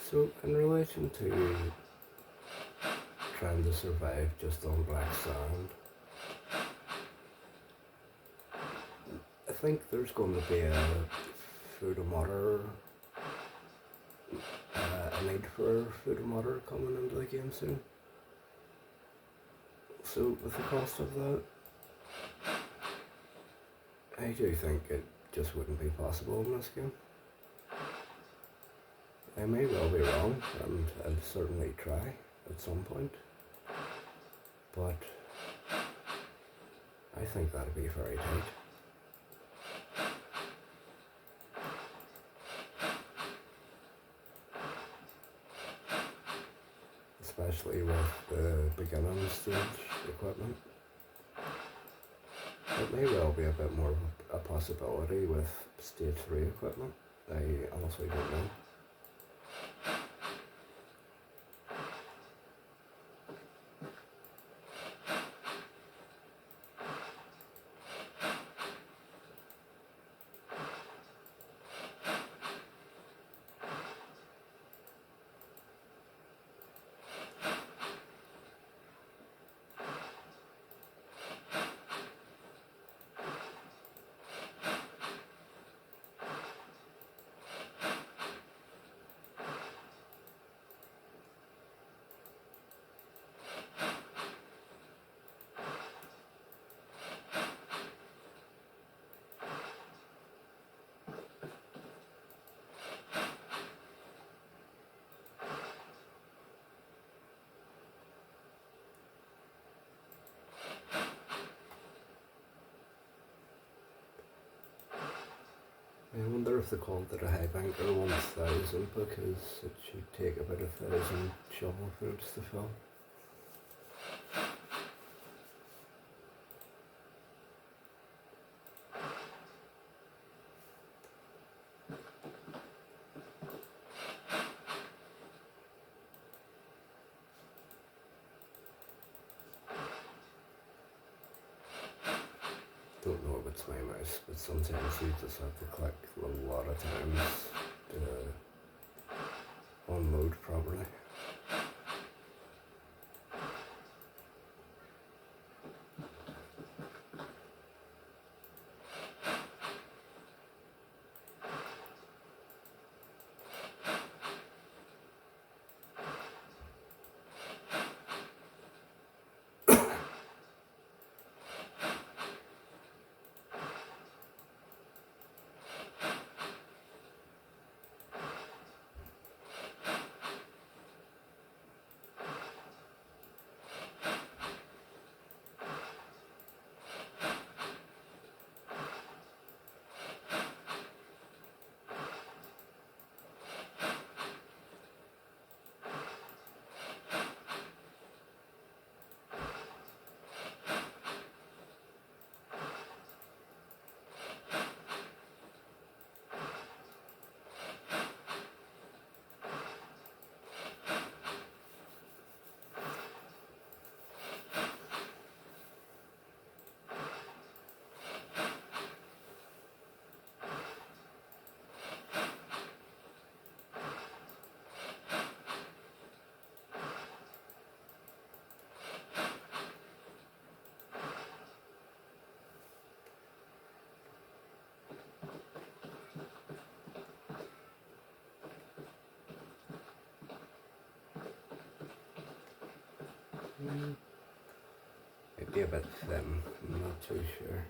So in relation to trying to survive just on black sand, I think there's going to be a food and water, a need for food and water coming into the game soon. So with the cost of that, I do think it just wouldn't be possible in this game. I may well be wrong, and I'll certainly try at some point, but I think that'd be very tight. especially with the beginning stage equipment. It may well be a bit more of a possibility with stage 3 equipment. I honestly don't know. I wonder if they called it a highbanker 1000 because it should take about 1,000 shovelfuls to fill. Don't know if it's my mouse, but sometimes you just have to click a lot of times to unload properly. Might be a bit thin, I'm not too sure.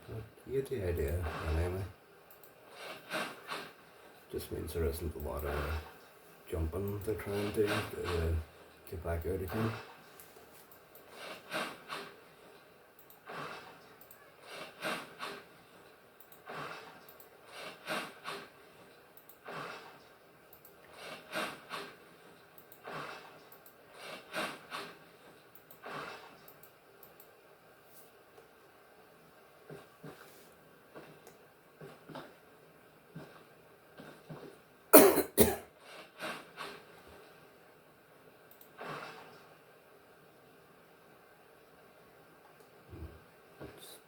But you get the idea, anyway. Just means there isn't a lot of jumping to try and do to get back out again.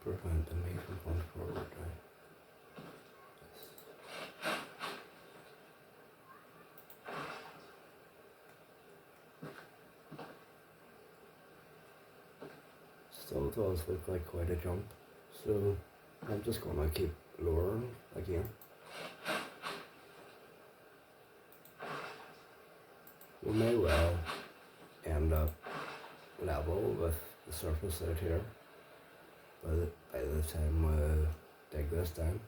Preventing me from going forward, right? Still does look like quite a jump, so I'm just gonna keep lowering again. We may well end up level with the surface out here by the time we dig this down.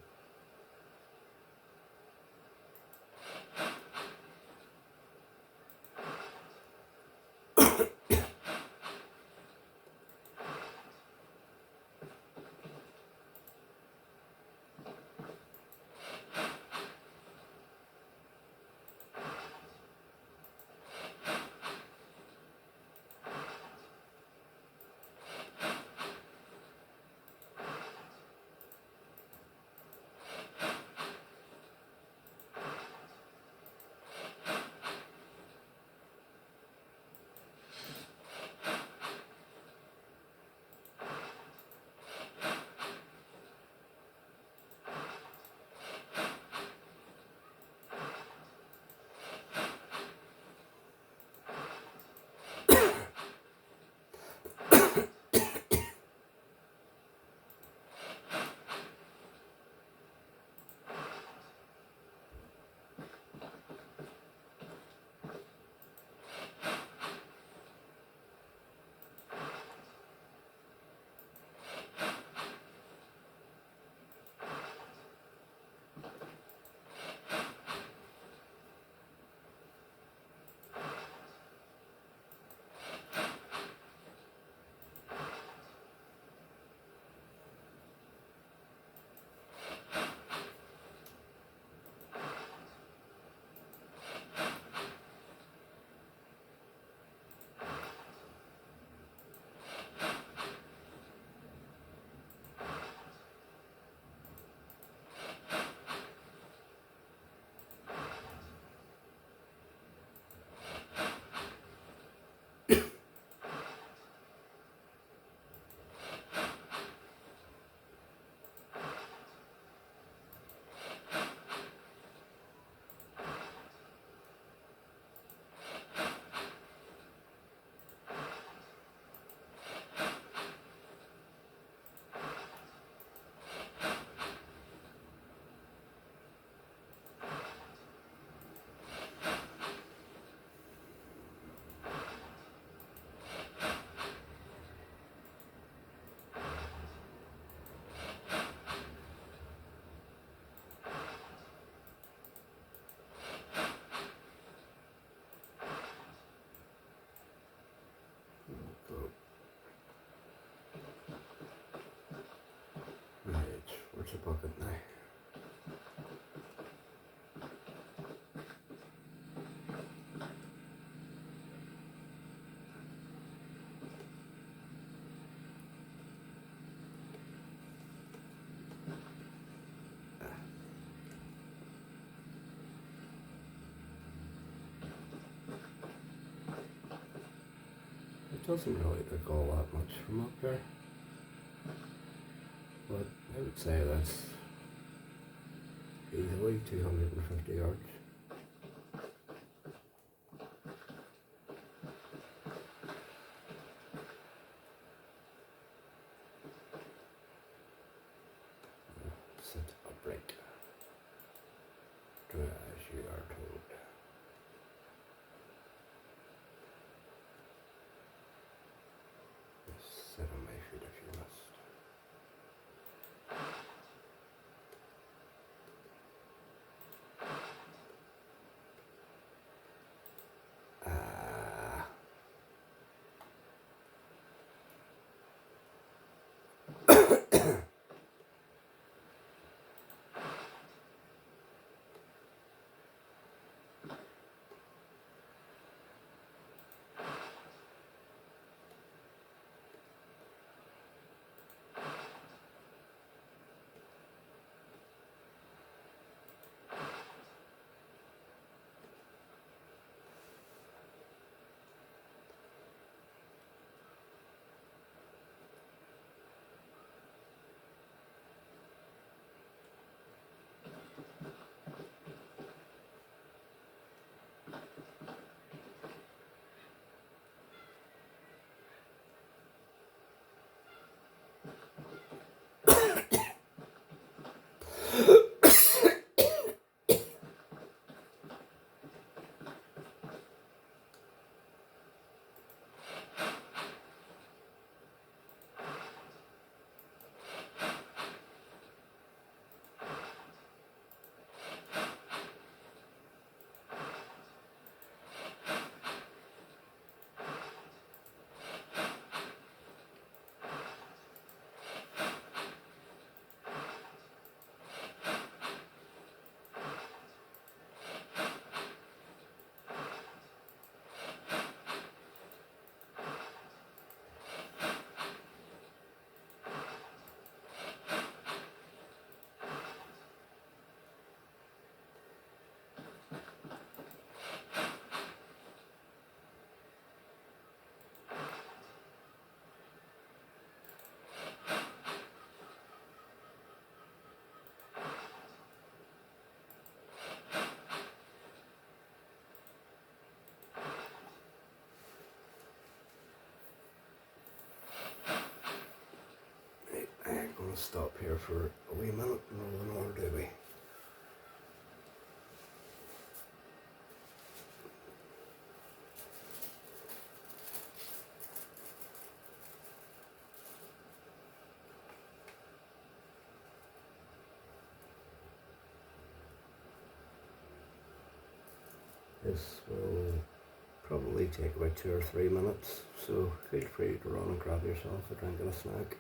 bucket now. It doesn't really look all that much from up here, but I would say that's easily 250 yards. Sit upright. Do as you are told. Sit on my feet if you must. I'm going to stop here for a wee minute and roll another doobie. This will probably take about 2 or 3 minutes, so feel free to run and grab yourself a drink and a snack.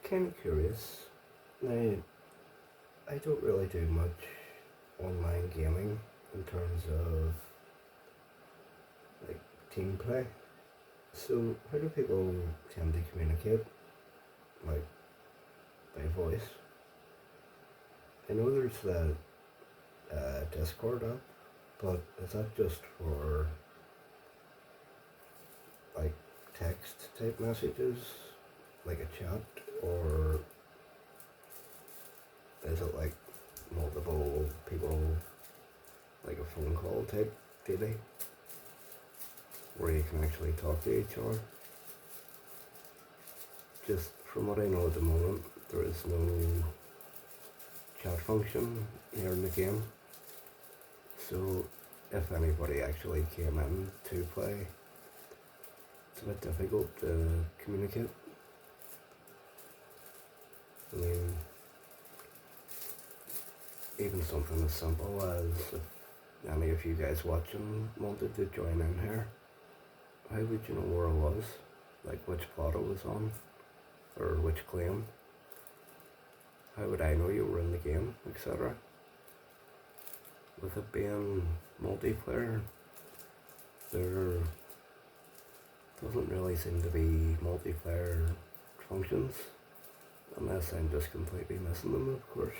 kind of curious. Now, I don't really do much online gaming in terms of like team play. So how do people tend to communicate? Like by voice? I know there's that Discord app, but is that just for like text type messages, like a chat, or is it like multiple people, like a phone call type dealing, where you can actually talk to each other? Just from what I know at the moment, there is no chat function here in the game. So if anybody actually came in to play, it's a bit difficult to communicate. I mean, even something as simple as if any of you guys watching wanted to join in here, how would you know where I was? Like which plot I was on, or which claim? How would I know you were in the game, etc.? With it being multiplayer, there doesn't really seem to be multiplayer functions, unless I'm just completely missing them, of course.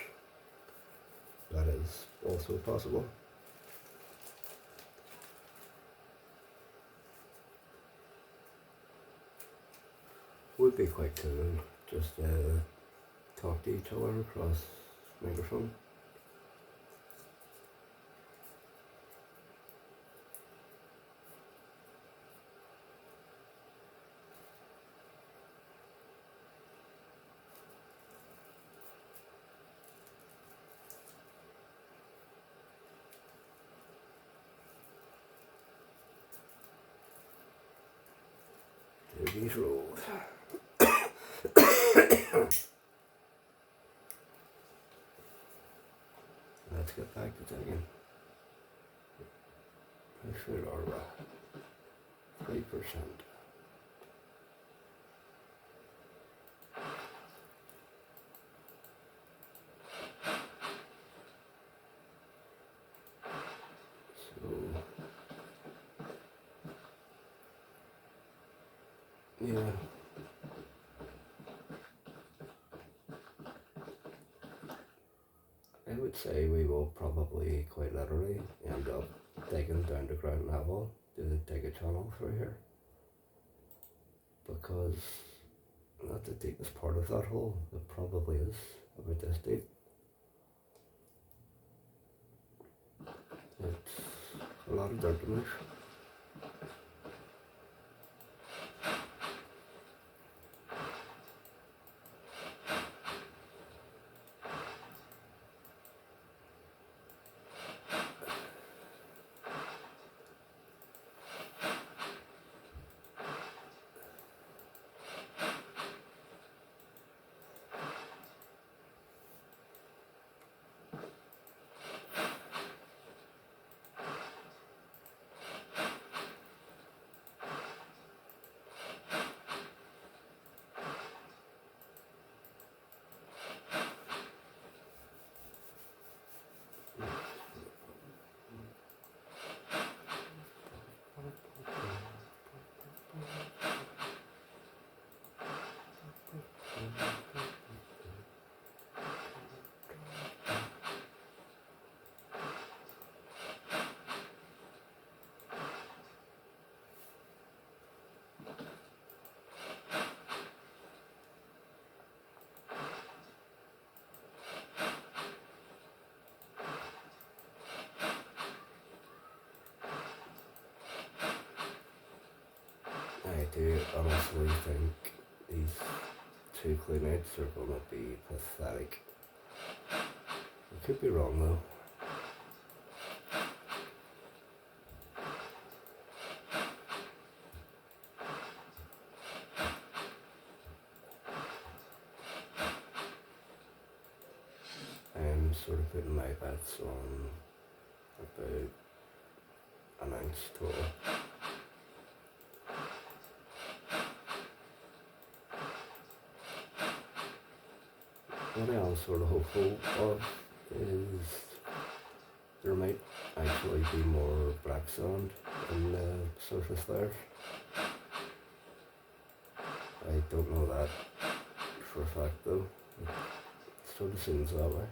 That is also possible. Would be quite cool just to talk to each other across microphone. Do these rolls. Let's get back to tagging. How should our 3%? So yeah. I would say we will probably quite literally end up digging down to ground level to dig a tunnel through here, because not the deepest part of that hole, it probably is about this deep. It's a lot of dirt to move. I do honestly think these two cleanouts are going to be pathetic. I could be wrong though. I'm sort of putting my bets on about an ounce total. what I am sort of hopeful of is there might actually be more black sand in the surface there. I don't know that for a fact though. It sort of seems that way.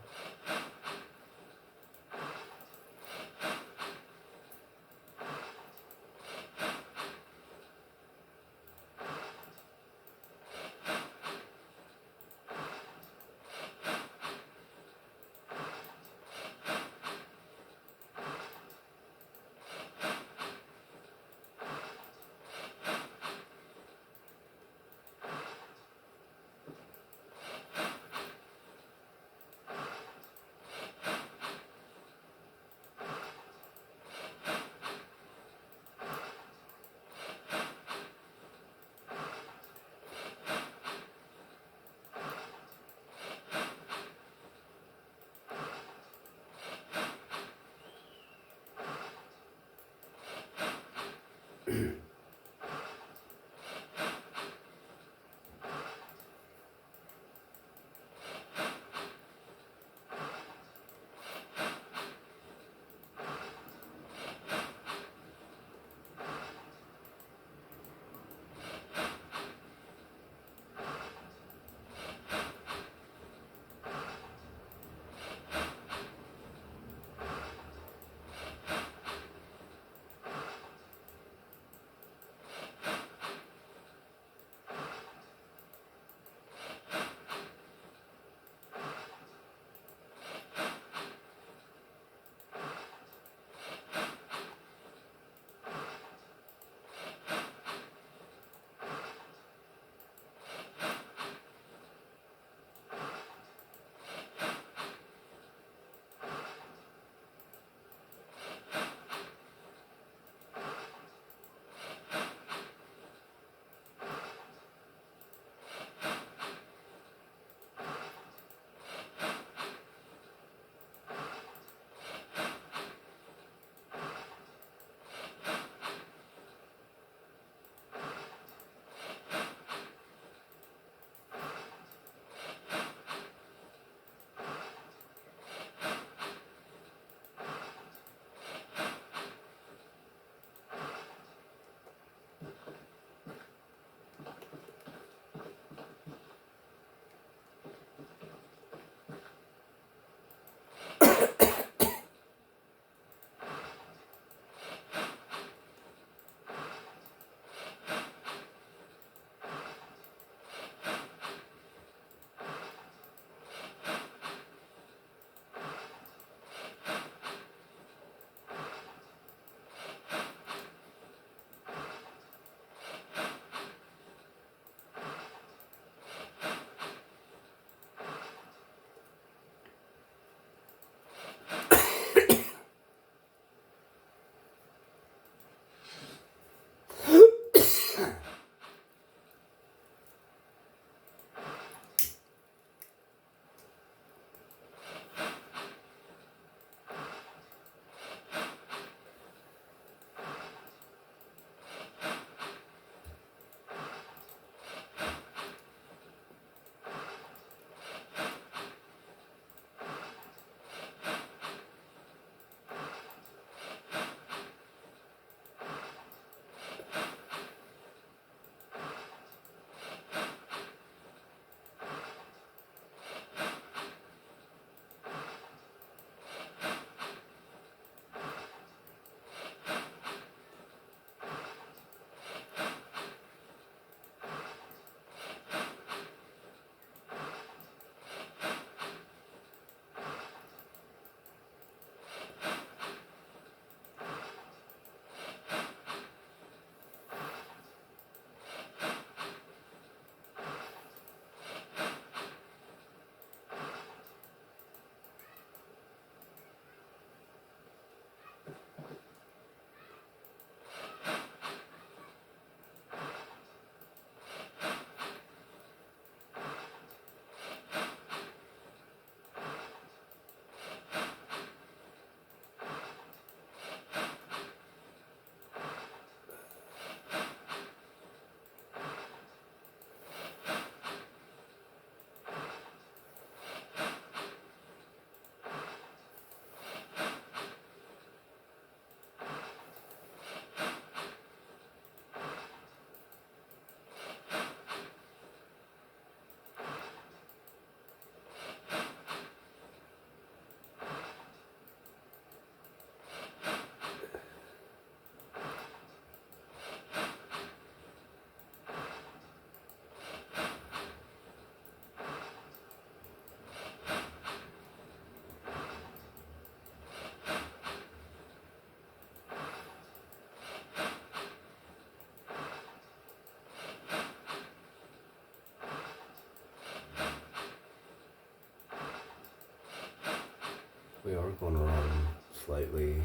we are going to run slightly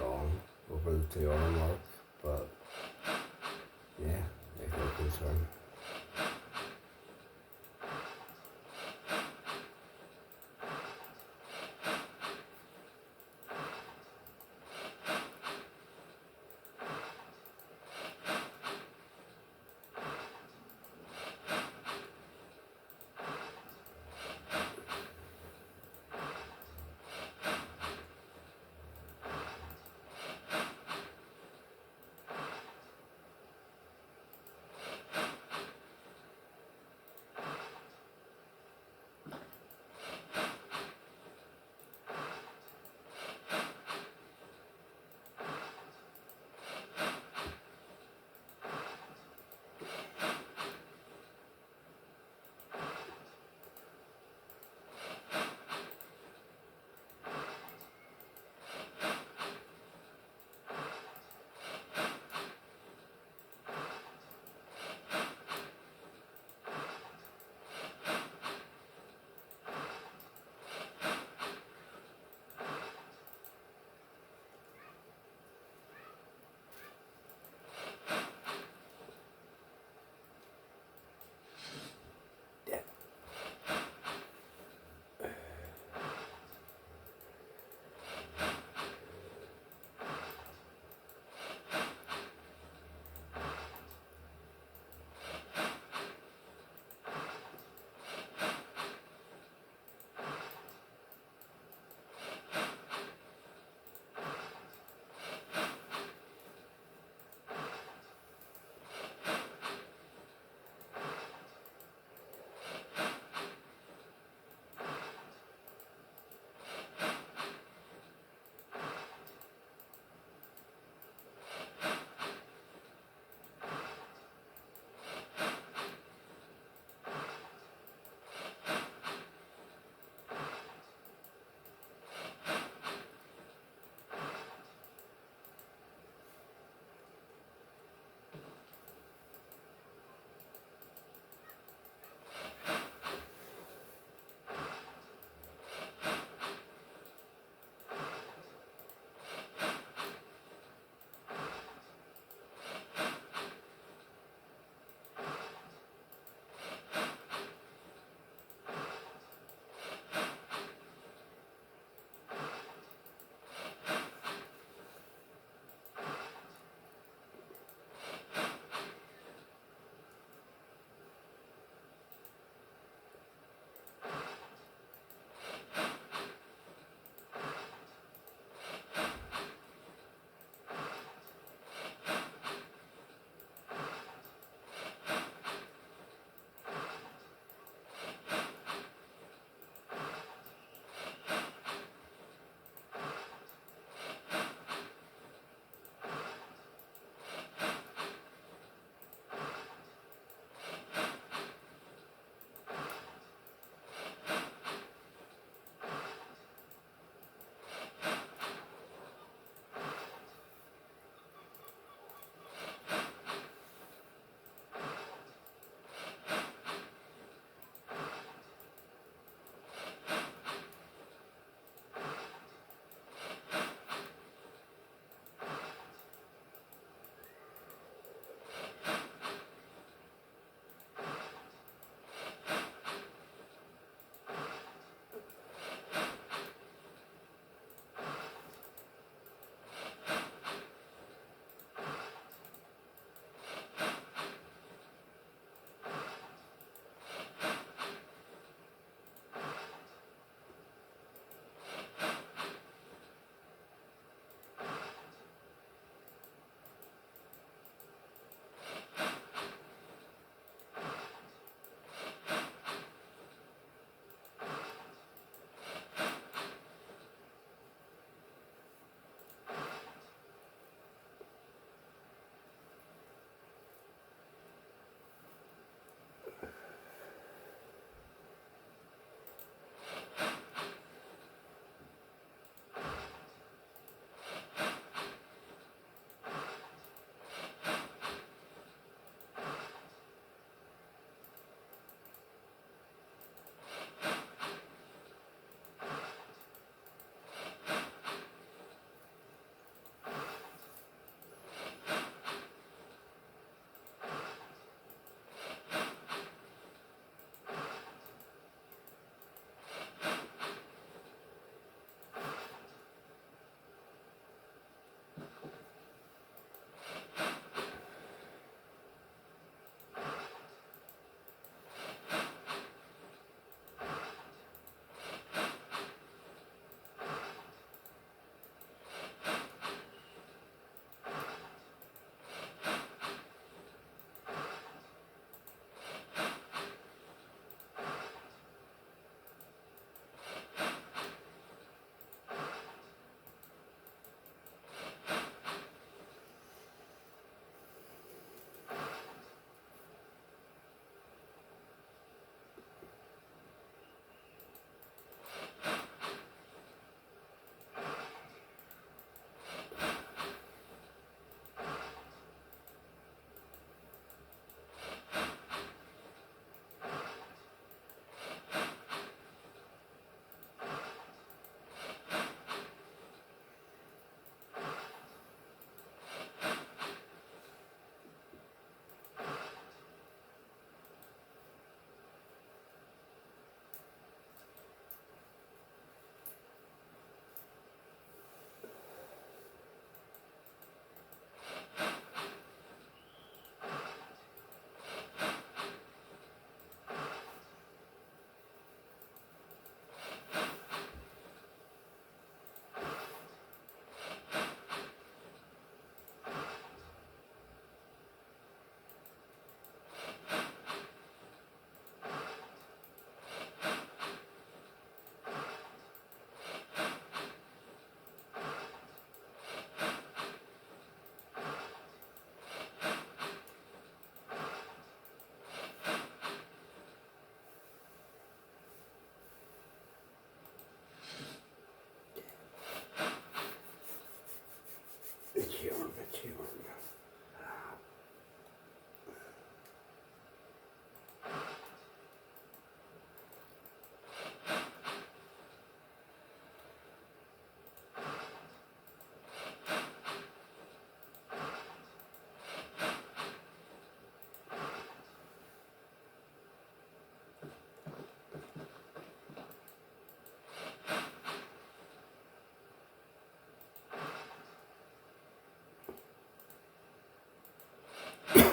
wrong over the 2 hour mark, but yeah, make no concern.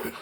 Does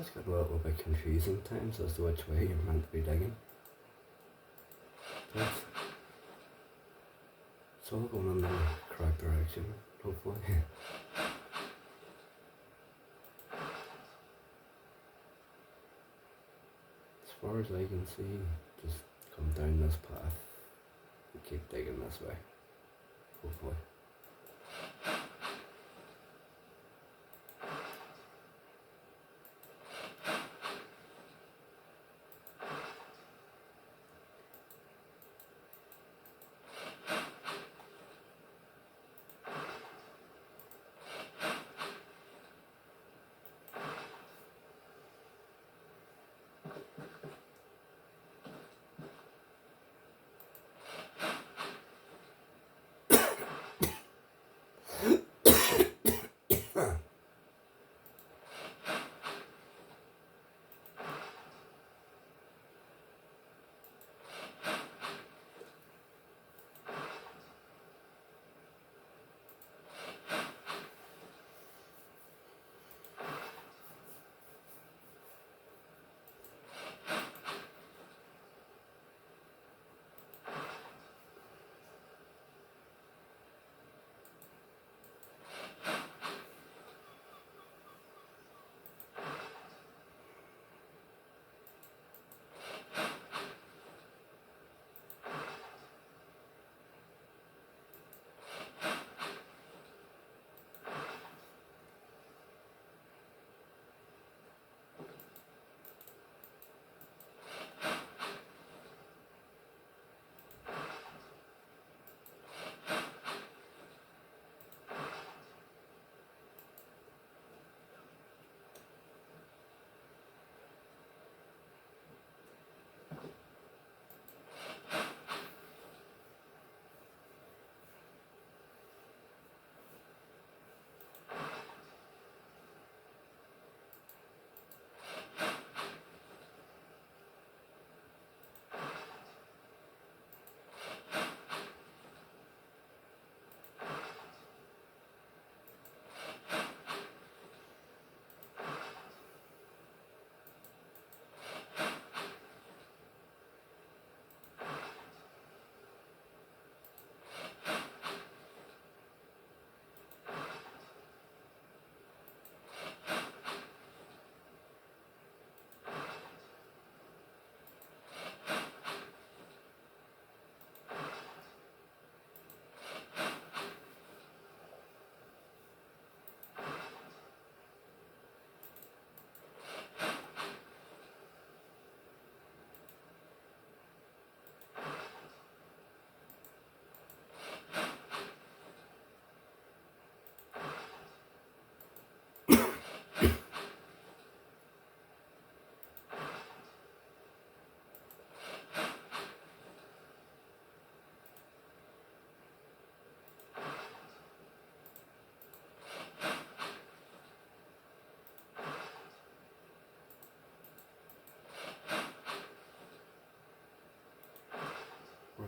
get a little bit confusing times as to which way you're meant to be digging. But it's all going in the correct direction, hopefully. As far as I can see, just come down this path and keep digging this way, hopefully.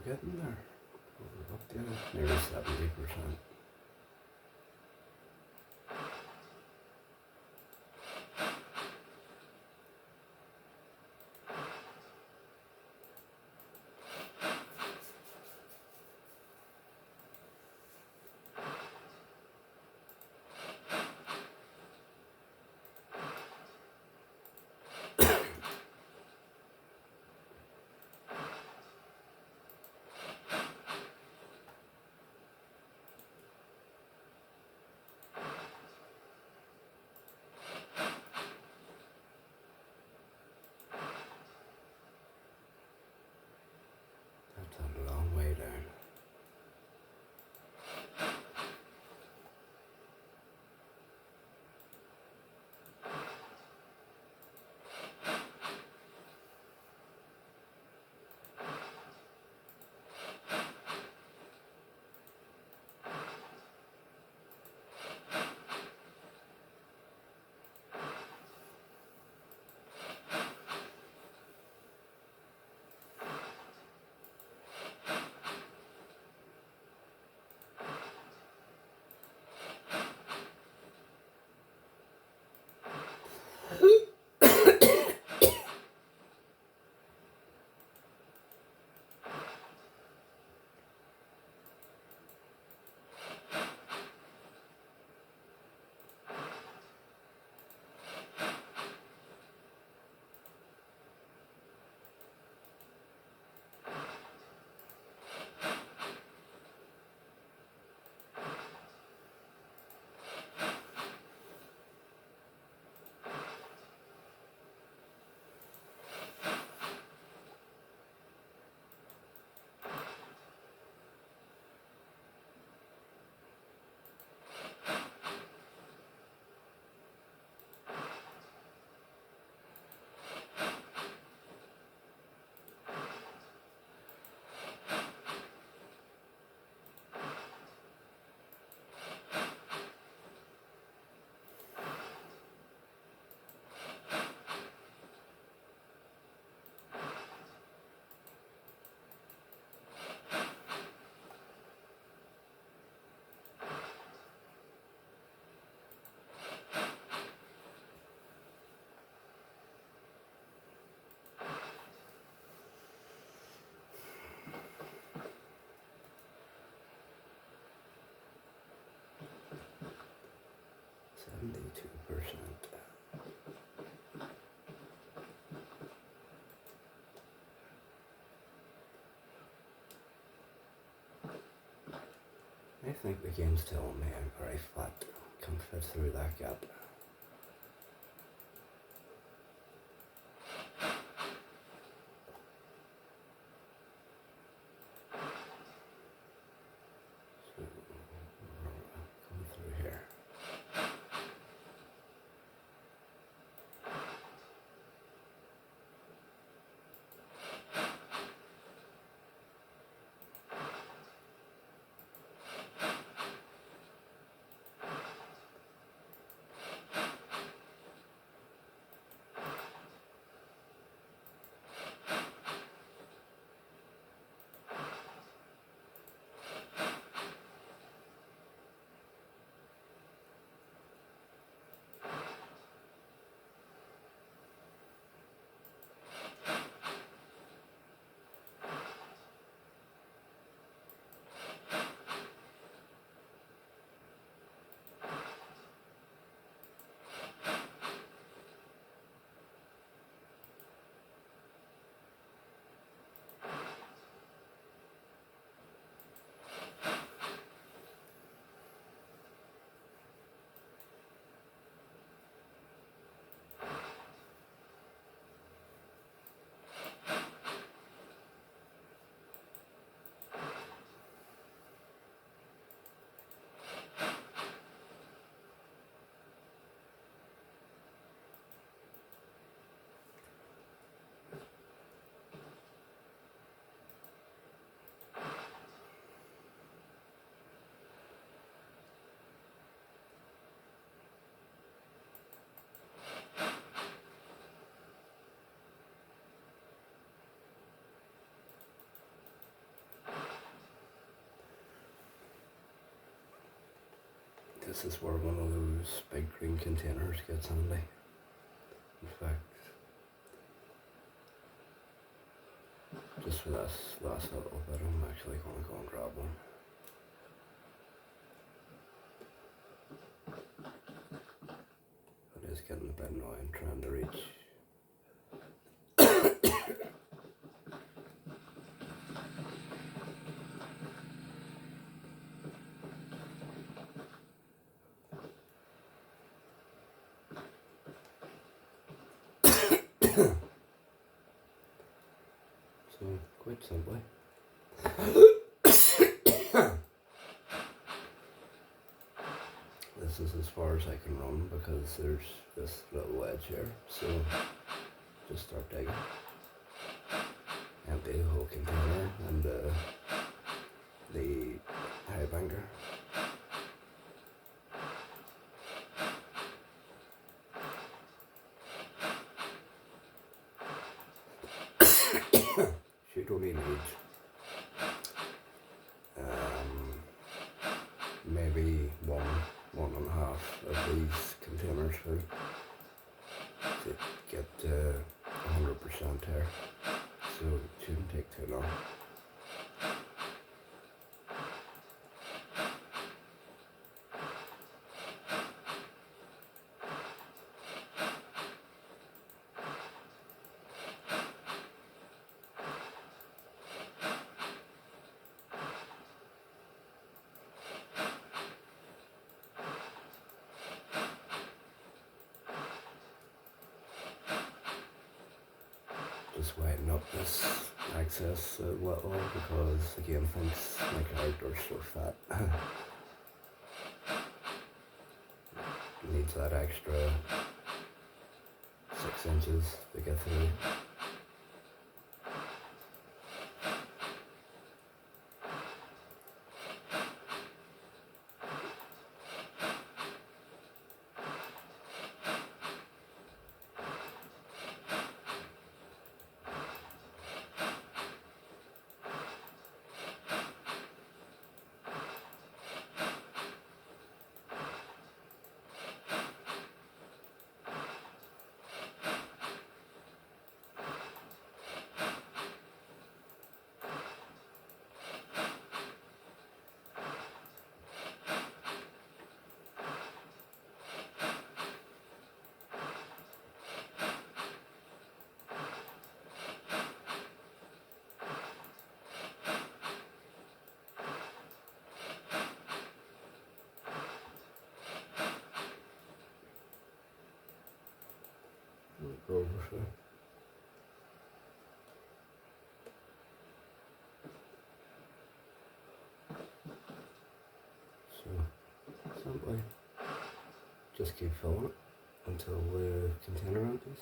getting there. We're up to nearly 70%. That's a long way down. %. I think the game's telling me I'm very fat. Can fit through that gap. So, come through here. this is where one of those big green containers gets handy. In fact, just for this last little bit, I'm actually going to go and grab one. It is getting a bit annoying trying to reach. So, quite simply, this is as far as I can run because there's this little edge here, so just start digging. Empty the whole container and the highbanker. Should only need maybe one and a half of these containers full to get 100% here, so it shouldn't take too long. Just widen up this access a little because again thinks my character's so fat. Needs that extra 6 inches to get through. Over so. So simply just keep filling it until the container empties.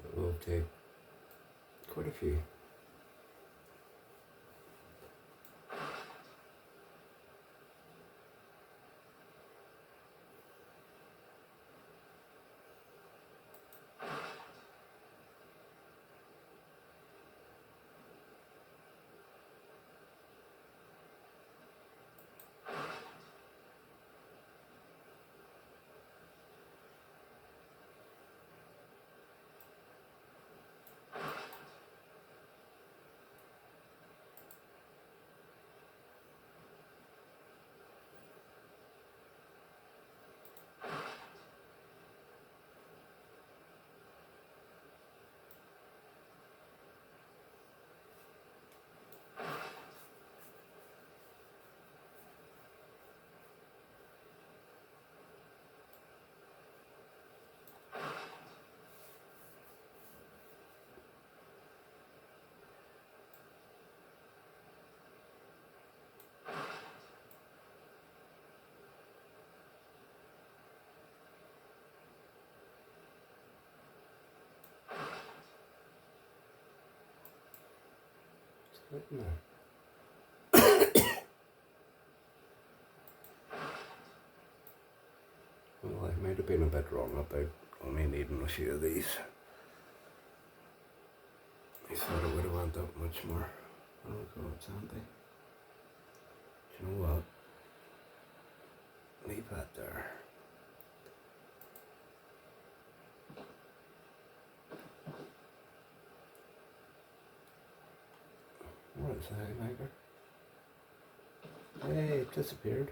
It will take quite a few. No. been a bit wrong about only needing a few of these. I thought I would have went out much more. Oh god, it's empty. Do you know what? Leave that there. What is that, highbanker? Hey, it disappeared.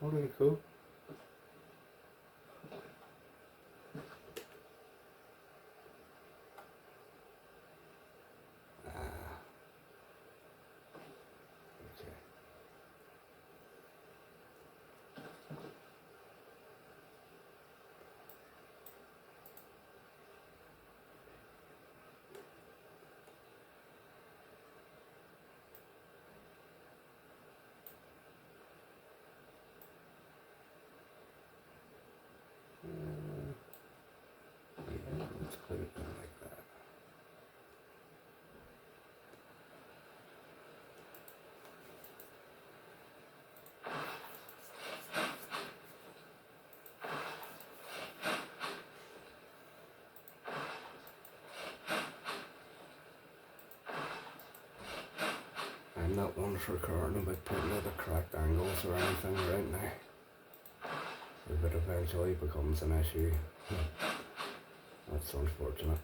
How did it go? Okay. Yeah, let's put it down like that. I'm not one for caring about putting out at correct angles or anything right now. If it eventually becomes an issue, that's unfortunate.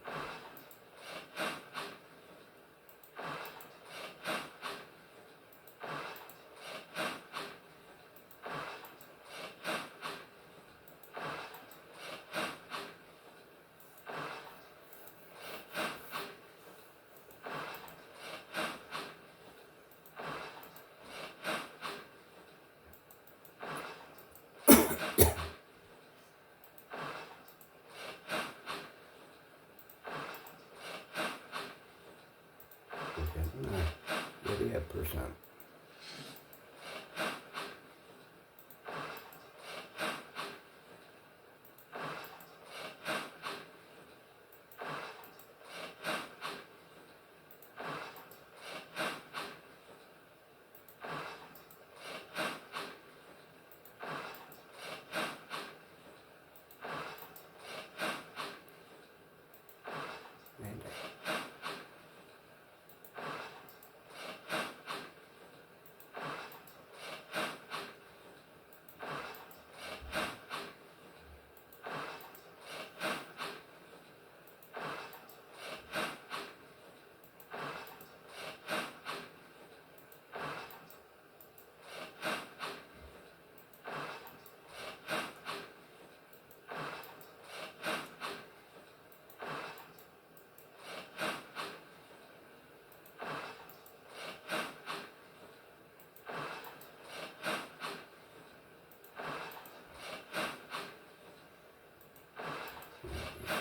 Okay, no, 88%.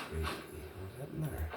We're getting there.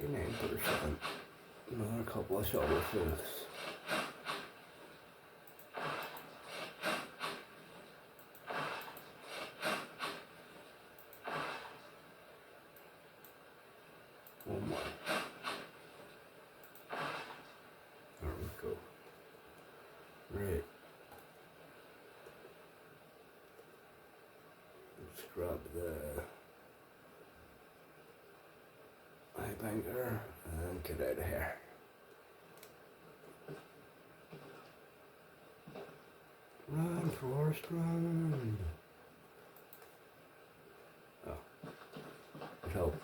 99%. Another couple of shovelfuls. One more. There we go. Right. Let's grab the highbanker and get out of here. Run, Forrest, run! Oh, it helped.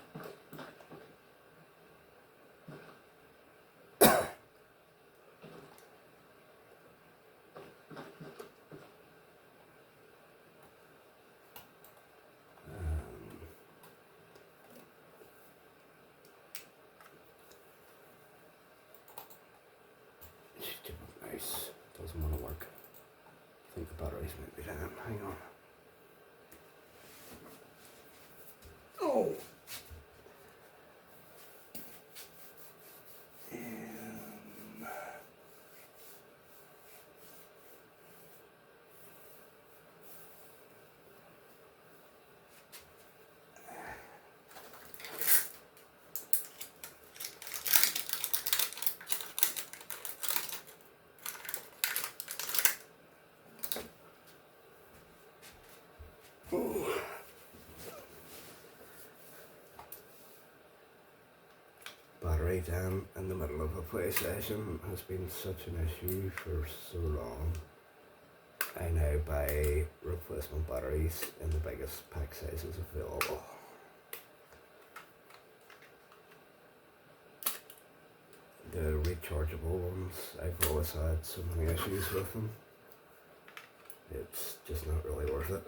Nice. Doesn't want to work. I think the batteries might be down. Hang on. Oh! Battery down in the middle of a play session has been such an issue for so long. I now buy replacement batteries in the biggest pack sizes available. The rechargeable ones, I've always had so many issues with them. It's just not really worth it.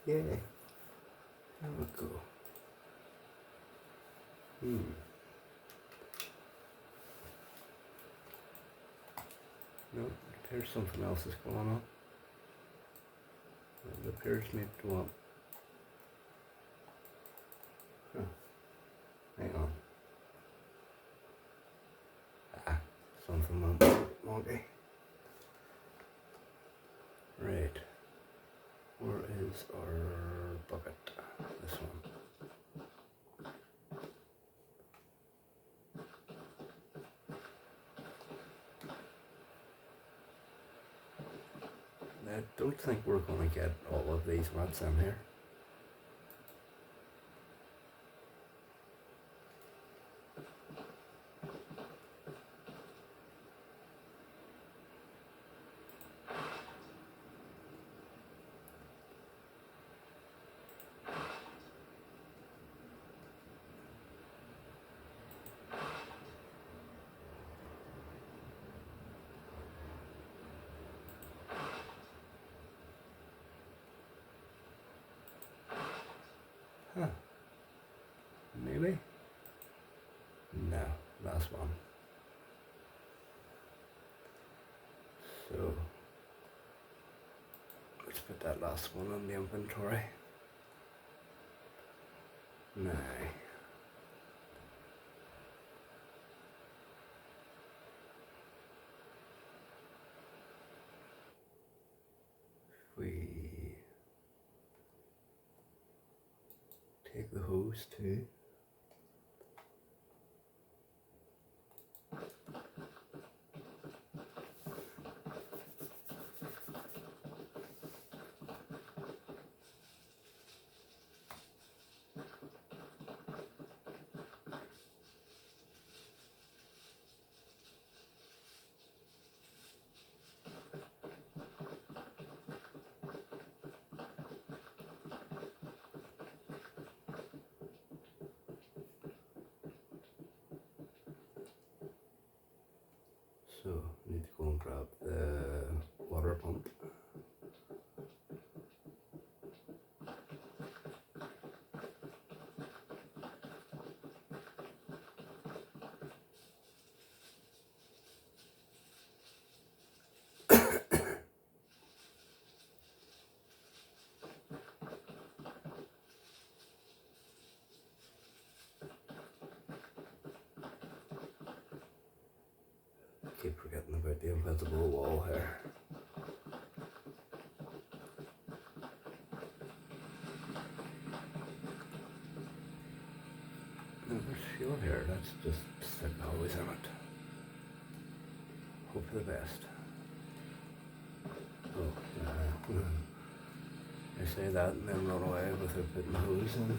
Yeah, there we go. No, it appears something else is going on. It appears to me to go up. Huh. Hang on. Ah, something went wonky. Right. Where is our bucket? This one. I don't think we're going to get all of these mats in here. Huh. Maybe? No, last one. So, let's put that last one on the inventory. Now, we take the hose too. So need to go and grab the water pump. Keep forgetting about the invisible wall here. Now there's fuel here, let's just stick the hose in it. Hope for the best. Oh, I say that and then run away without putting the hose in.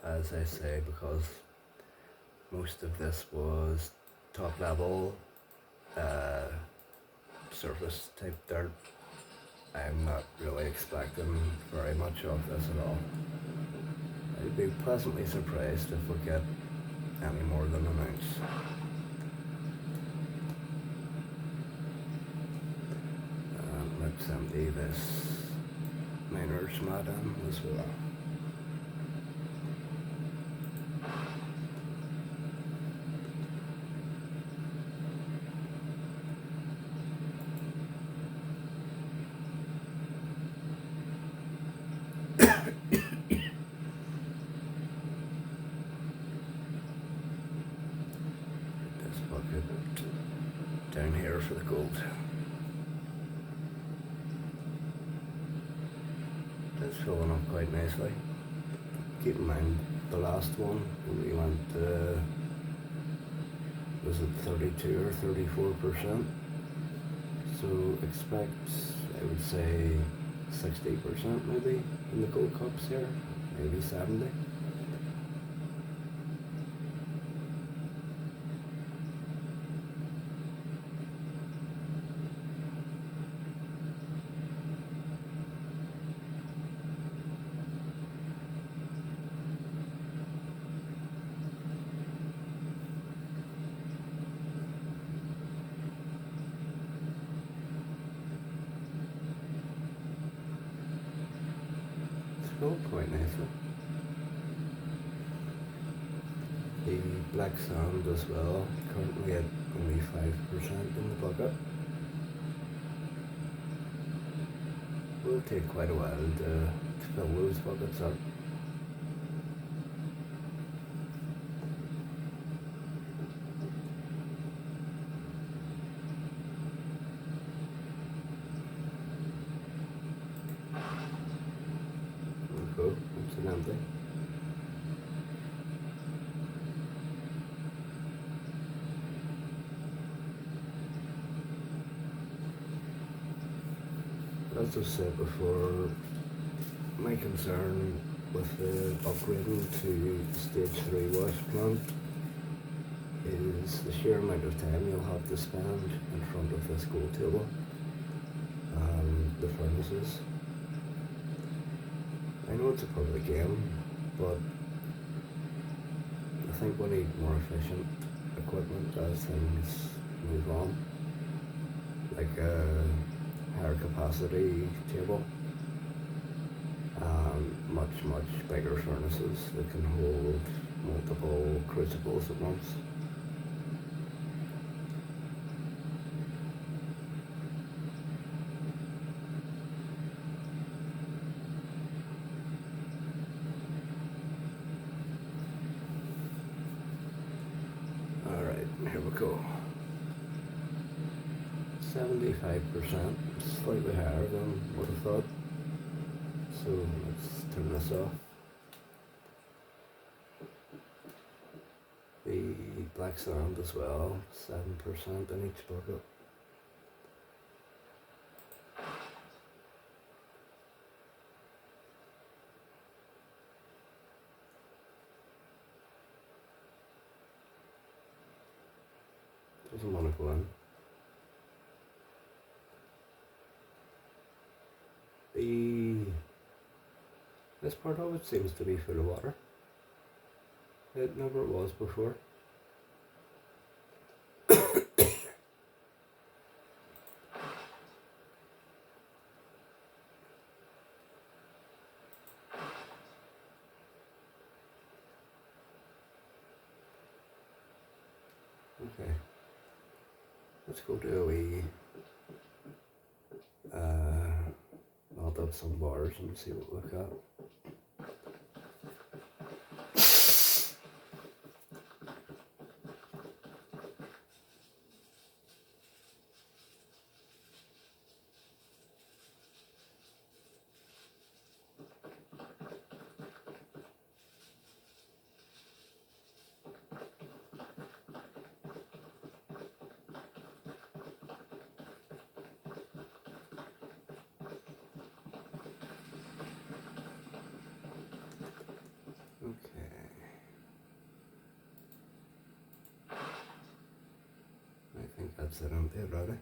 As I say, because most of this was top level surface type dirt, I'm not really expecting very much of this at all. I'd be pleasantly surprised if we get any more than an ounce. Let's empty this miner's mat in as well. This bucket down here for the gold. It's filling up quite nicely. Keep in mind the last one when we went was it 32 or 34%? So expect, I would say 60% maybe in the gold cups here, maybe 70. Quite nicely. The black sand as well, currently at only 5% in the bucket. Will take quite a while to fill those buckets up. Cool, it's an empty. As I said before, my concern with the upgrading to stage 3 wash plant is the sheer amount of time you'll have to spend in front of this gold table and the furnaces. I know it's a public game, but I think we need more efficient equipment as things move on, like a higher capacity table and much bigger furnaces that can hold multiple crucibles at once. 75%, slightly higher than what I thought. So let's turn this off. The black sand as well, 7% in each bucket. Doesn't want to go in. This part of it seems to be full of water. It never was before. Okay, let's go to a wee melt up some bars and see what we got. I think that's it on there, ready?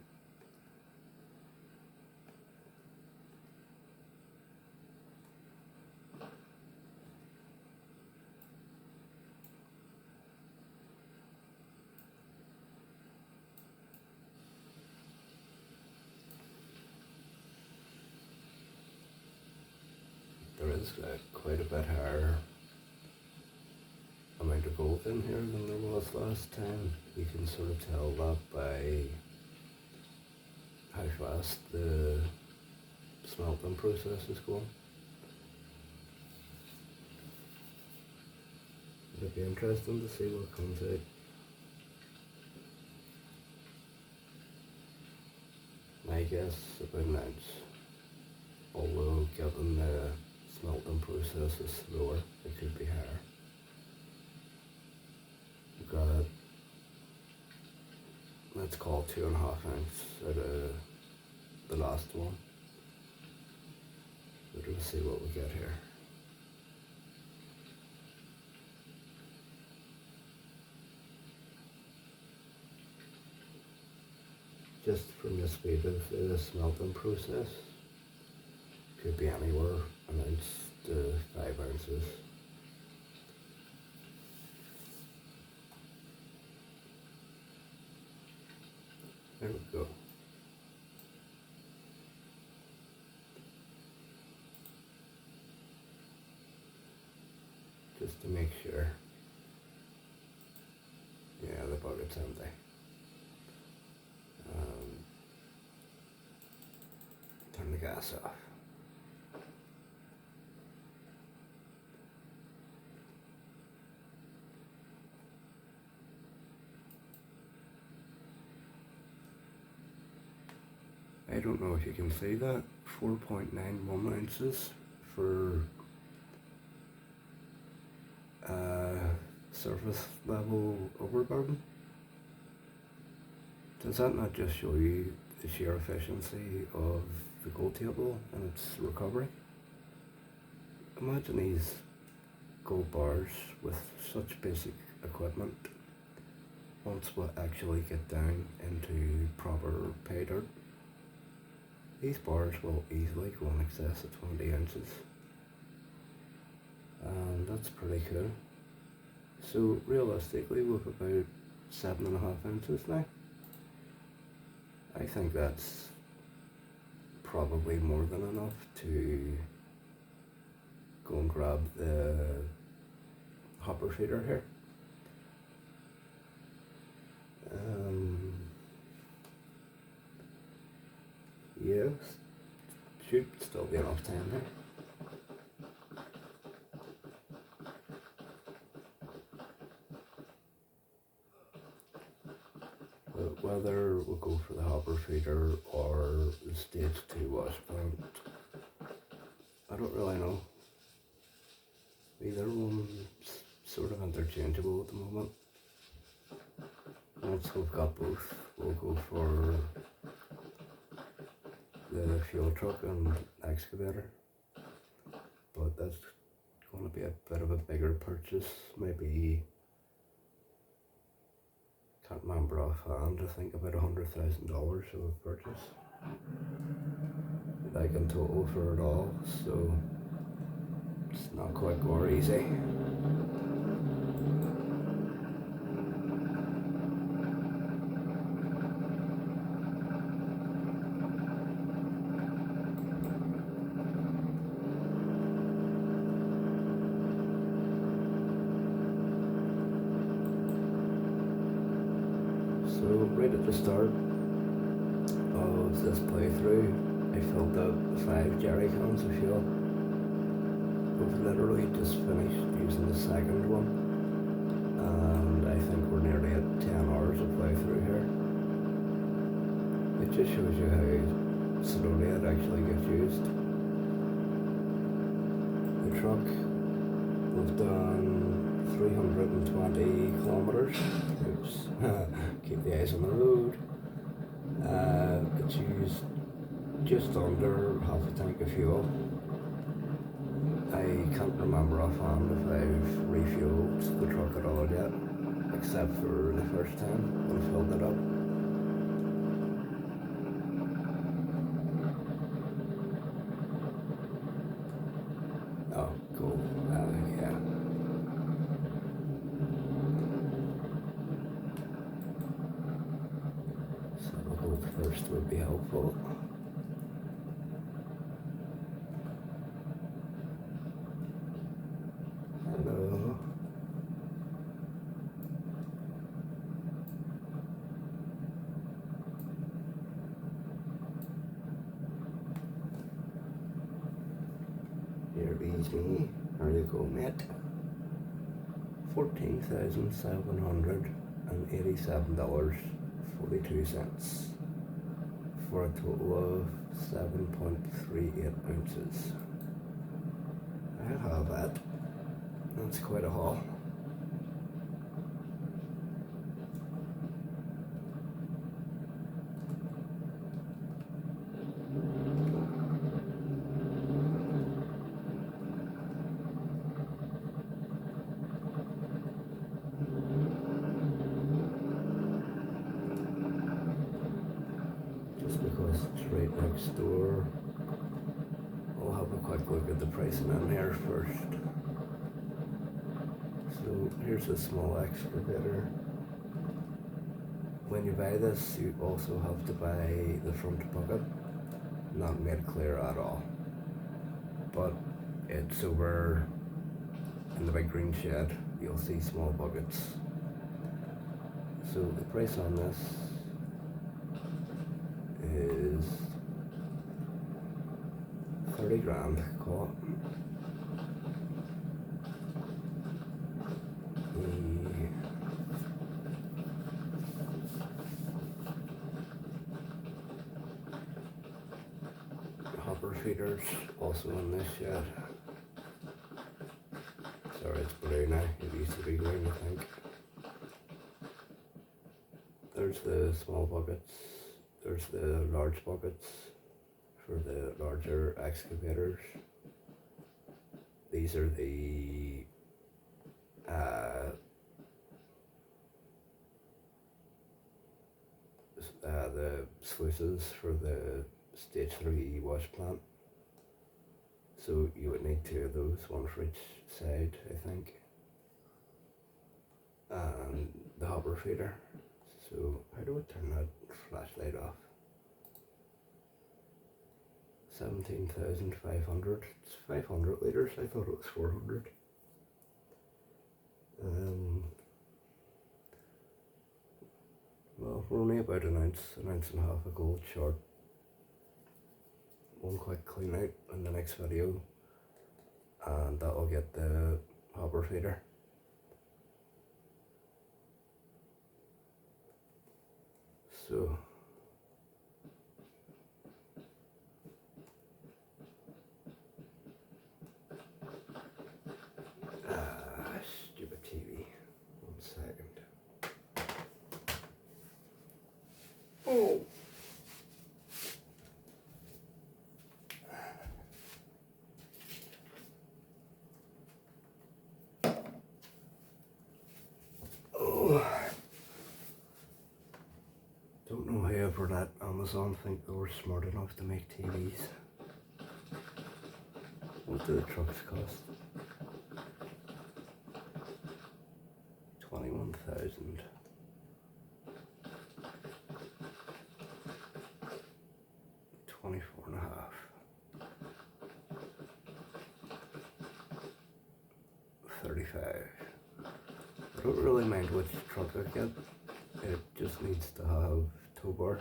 There is quite a bit higher amount of gold in here than there was last time. You can sort of tell that by how fast the smelting process is going. It'll be interesting to see what comes out. My guess about an ounce, although given the smelting process is slower, it could be higher. We've got, let's call 2.5 ounce out of the last one. But we'll see what we get here. Just from the speed of the smelting process, could be anywhere an ounce to 5 ounces. There we go. Just to make sure. Yeah, the bucket's empty. Turn the gas off. I don't know if you can see that, 4.91 ounces for surface level overburden. Does that not just show you the sheer efficiency of the gold table and its recovery? Imagine these gold bars with such basic equipment. Once we actually get down into proper pay dirt, these bars will easily go in excess of 20 ounces. And that's pretty cool. So realistically, with about 7.5 ounces now, I think that's probably more than enough to go and grab the hopper feeder here. Yeah, should still be enough time here. whether we'll go for the hopper feeder or the stage 2 wash plant. I don't really know. Either one's sort of interchangeable at the moment. Once we've got both, we'll go for the fuel truck and excavator. But that's going to be a bit of a bigger purchase, maybe, can't remember offhand, I think about $100,000 of a purchase, like in total for it all, so it's not quite go easy. So right at the start of this playthrough, I filled up 5 jerry cans of fuel. We've literally just finished using the second one, and I think we're nearly at 10 hours of playthrough here. It just shows you how slowly it actually gets used. The truck, we've done 320 kilometers. Oops. Keep the eyes on the road. It's used just under half a tank of fuel. I can't remember offhand if I've refueled the truck at all yet, except for the first time when I filled it up. Oh, cool. Yeah. So the hold first would be helpful. Hello. Here leads me. There you go, mate. $14,787.42 for a total of 7.38 ounces. I'll have that. That's quite a haul. Just because it's right next door, I'll have a quick look at the pricing in there first. So here's a small excavator. When you buy this, you also have to buy the front bucket, not made clear at all, but it's over in the big green shed. You'll see small buckets. So the price on this is 30 grand, call it. The hopper feeders also in this shed. Sorry, it's blue now. It used to be green, I think. There's the small buckets. There's the large buckets for the larger excavators. These are the sluices for the stage 3 wash plant. So you would need 2 of those, one for each side, I think. And the hopper feeder. So how do I turn that flashlight off? 17,500. It's 500 litres. I thought it was 400. Well, we're only about an ounce and a half of gold short. One quick clean out in the next video, and that'll get the hopper feeder. So stupid TV. 1 second. Oh. Don't know however that Amazon think they were smart enough to make TVs. What do the trucks cost? 21,000. $24.5. 35. I don't really mind which truck I get. It just needs to have tow bar.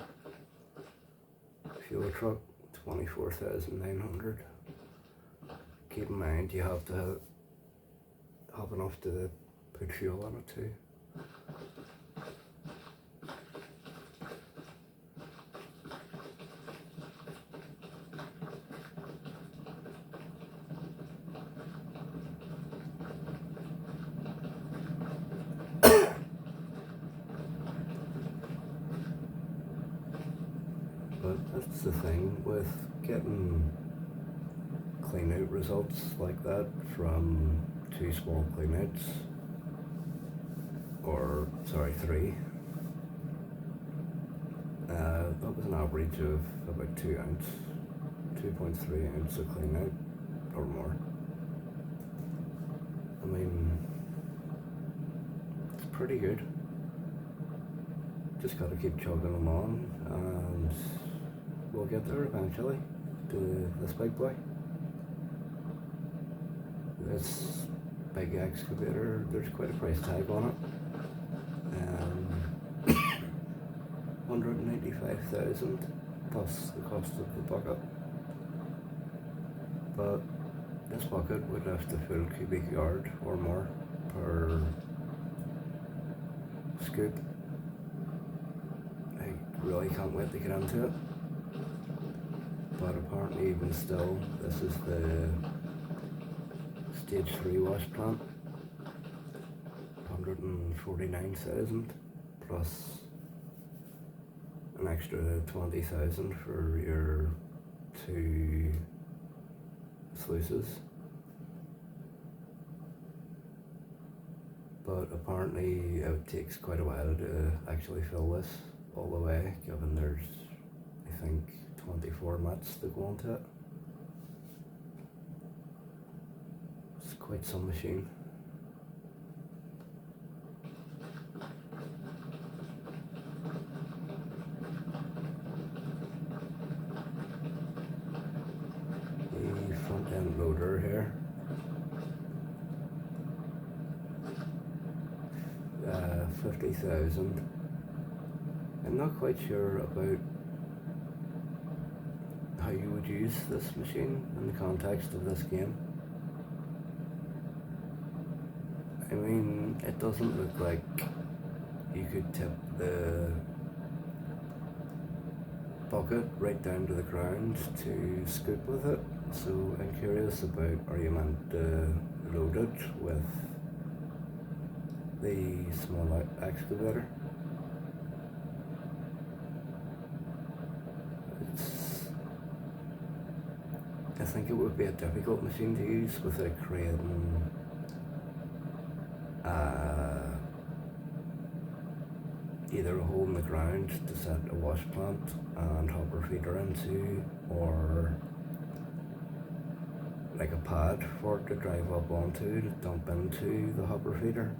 Fuel truck, 24,900. Keep in mind you have to have enough to put fuel on it too. But that's the thing with getting cleanout results like that from 2 small cleanouts, or sorry, 3. That was an average of about 2 ounce, 2.3 ounce of cleanout or more. I mean, it's pretty good. Just gotta keep chugging them on, and we'll get there eventually to this big boy. This big excavator, there's quite a price tag on it. 195,000 plus the cost of the bucket. But this bucket would lift a full cubic yard or more per scoop. I really can't wait to get into it. But apparently even still, this is the stage 3 wash plant. 149,000 plus an extra 20,000 for your 2 sluices. But apparently it takes quite a while to actually fill this all the way, given there's, I think, 24 mats to go onto it. It's quite some machine. The front end loader here. 50,000. I'm not quite sure about how you would use this machine in the context of this game. I mean, it doesn't look like you could tip the bucket right down to the ground to scoop with it, so I'm curious about, are you meant to load it with the small excavator? I think it would be a difficult machine to use without creating either a hole in the ground to set a wash plant and hopper feeder into, or like a pad for it to drive up onto to dump into the hopper feeder.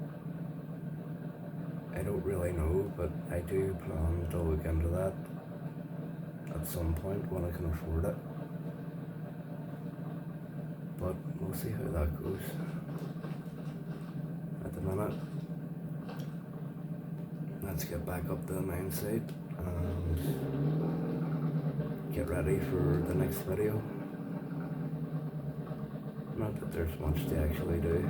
I don't really know, but I do plan to look into that at some point when I can afford it. But we'll see how that goes. At the minute, let's get back up to the mine site and get ready for the next video. Not that there's much to actually do.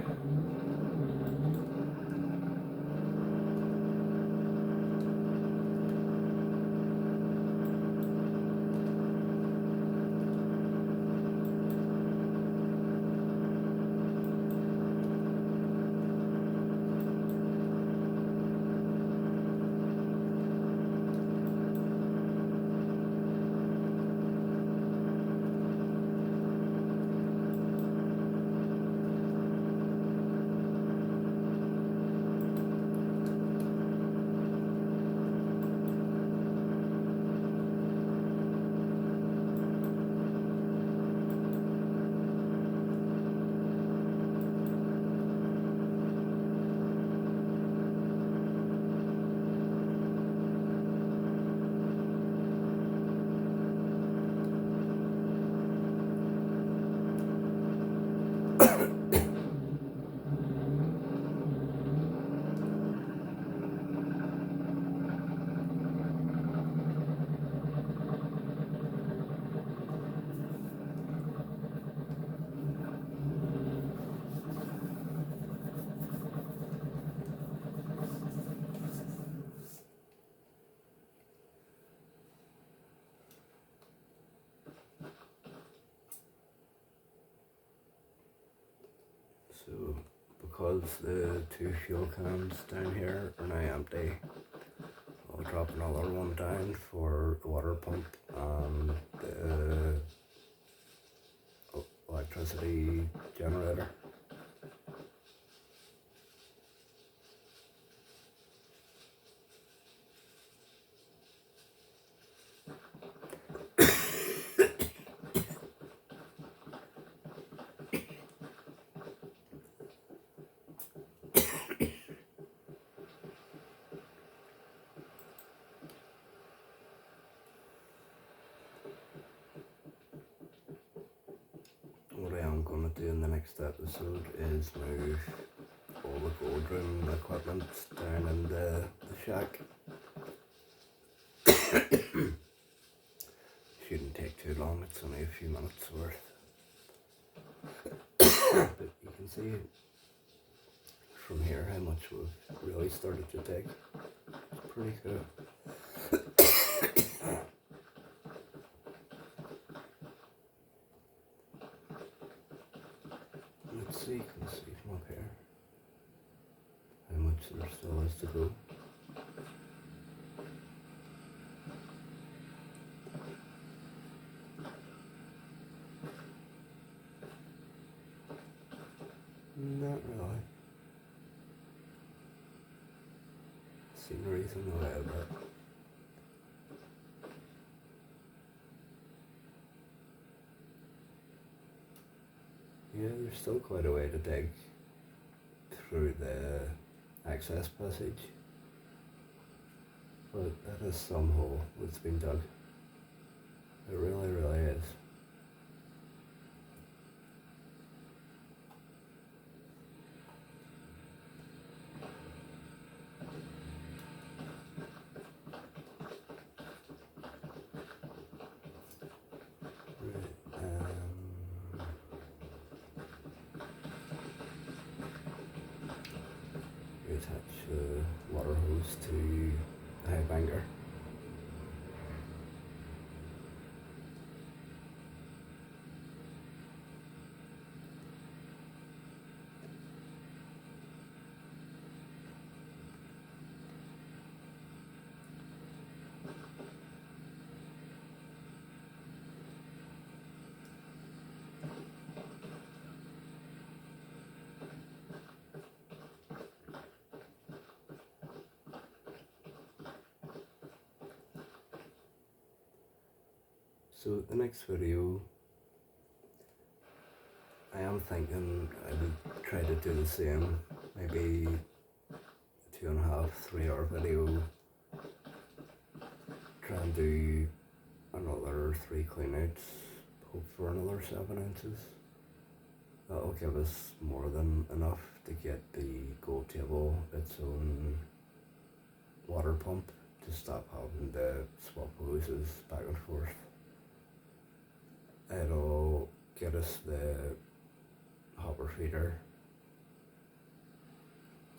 So because the two fuel cans down here are now empty, I'll drop another one down for the water pump and the electricity generator. What I am going to do in the next episode is move all the gold room equipment down in the shack. Shouldn't take too long, it's only a few minutes worth. But you can see from here how much we've really started to dig. It's pretty cool. Let's see from up here how much there still is to go. Not really. Scenery's in the way a bit. Yeah, there's still quite a way to dig through the access passage, but that is some hole that's been dug. It really, really is. Attach the water hose to the highbanker. So the next video, I am thinking I would try to do the same, maybe 2.5, 3 hour video, try and do another 3 cleanouts, hope for another 7 ounces. That'll give us more than enough to get the gold table its own water pump to stop having to swap hoses back and forth. It'll get us the hopper feeder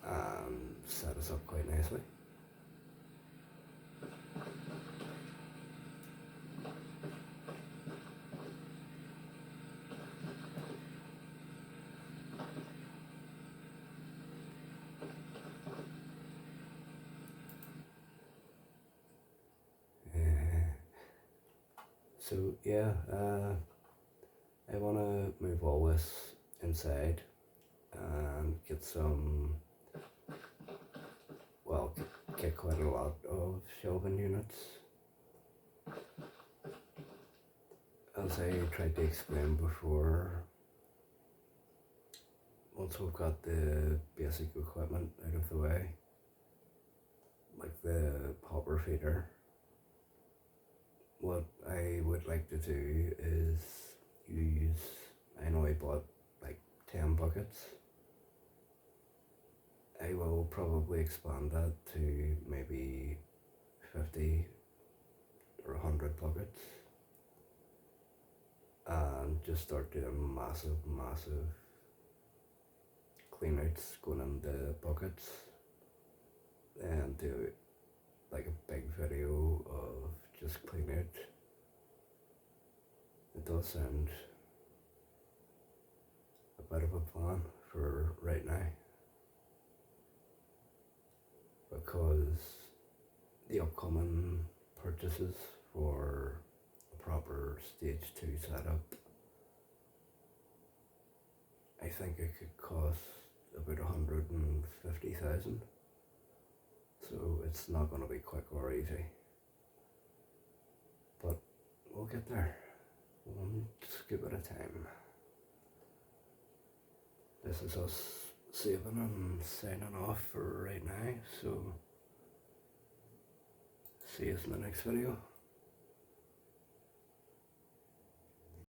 and set us up quite nicely. So yeah, I want to move all this inside and get some, well, get quite a lot of shelving units. As I tried to explain before, once we've got the basic equipment out of the way, like the hopper feeder, what I would like to do is I know I bought like 10 buckets. I will probably expand that to maybe 50 or 100 buckets and just start doing massive cleanouts going in the buckets and do like a big video of just clean out. It does sound a bit of a plan for right now, because the upcoming purchases for a proper stage 2 setup, I think it could cost about 150,000. So it's not going to be quick or easy. But we'll get there. One scoop at a time. This is us saving and signing off for right now. So see you in the next video.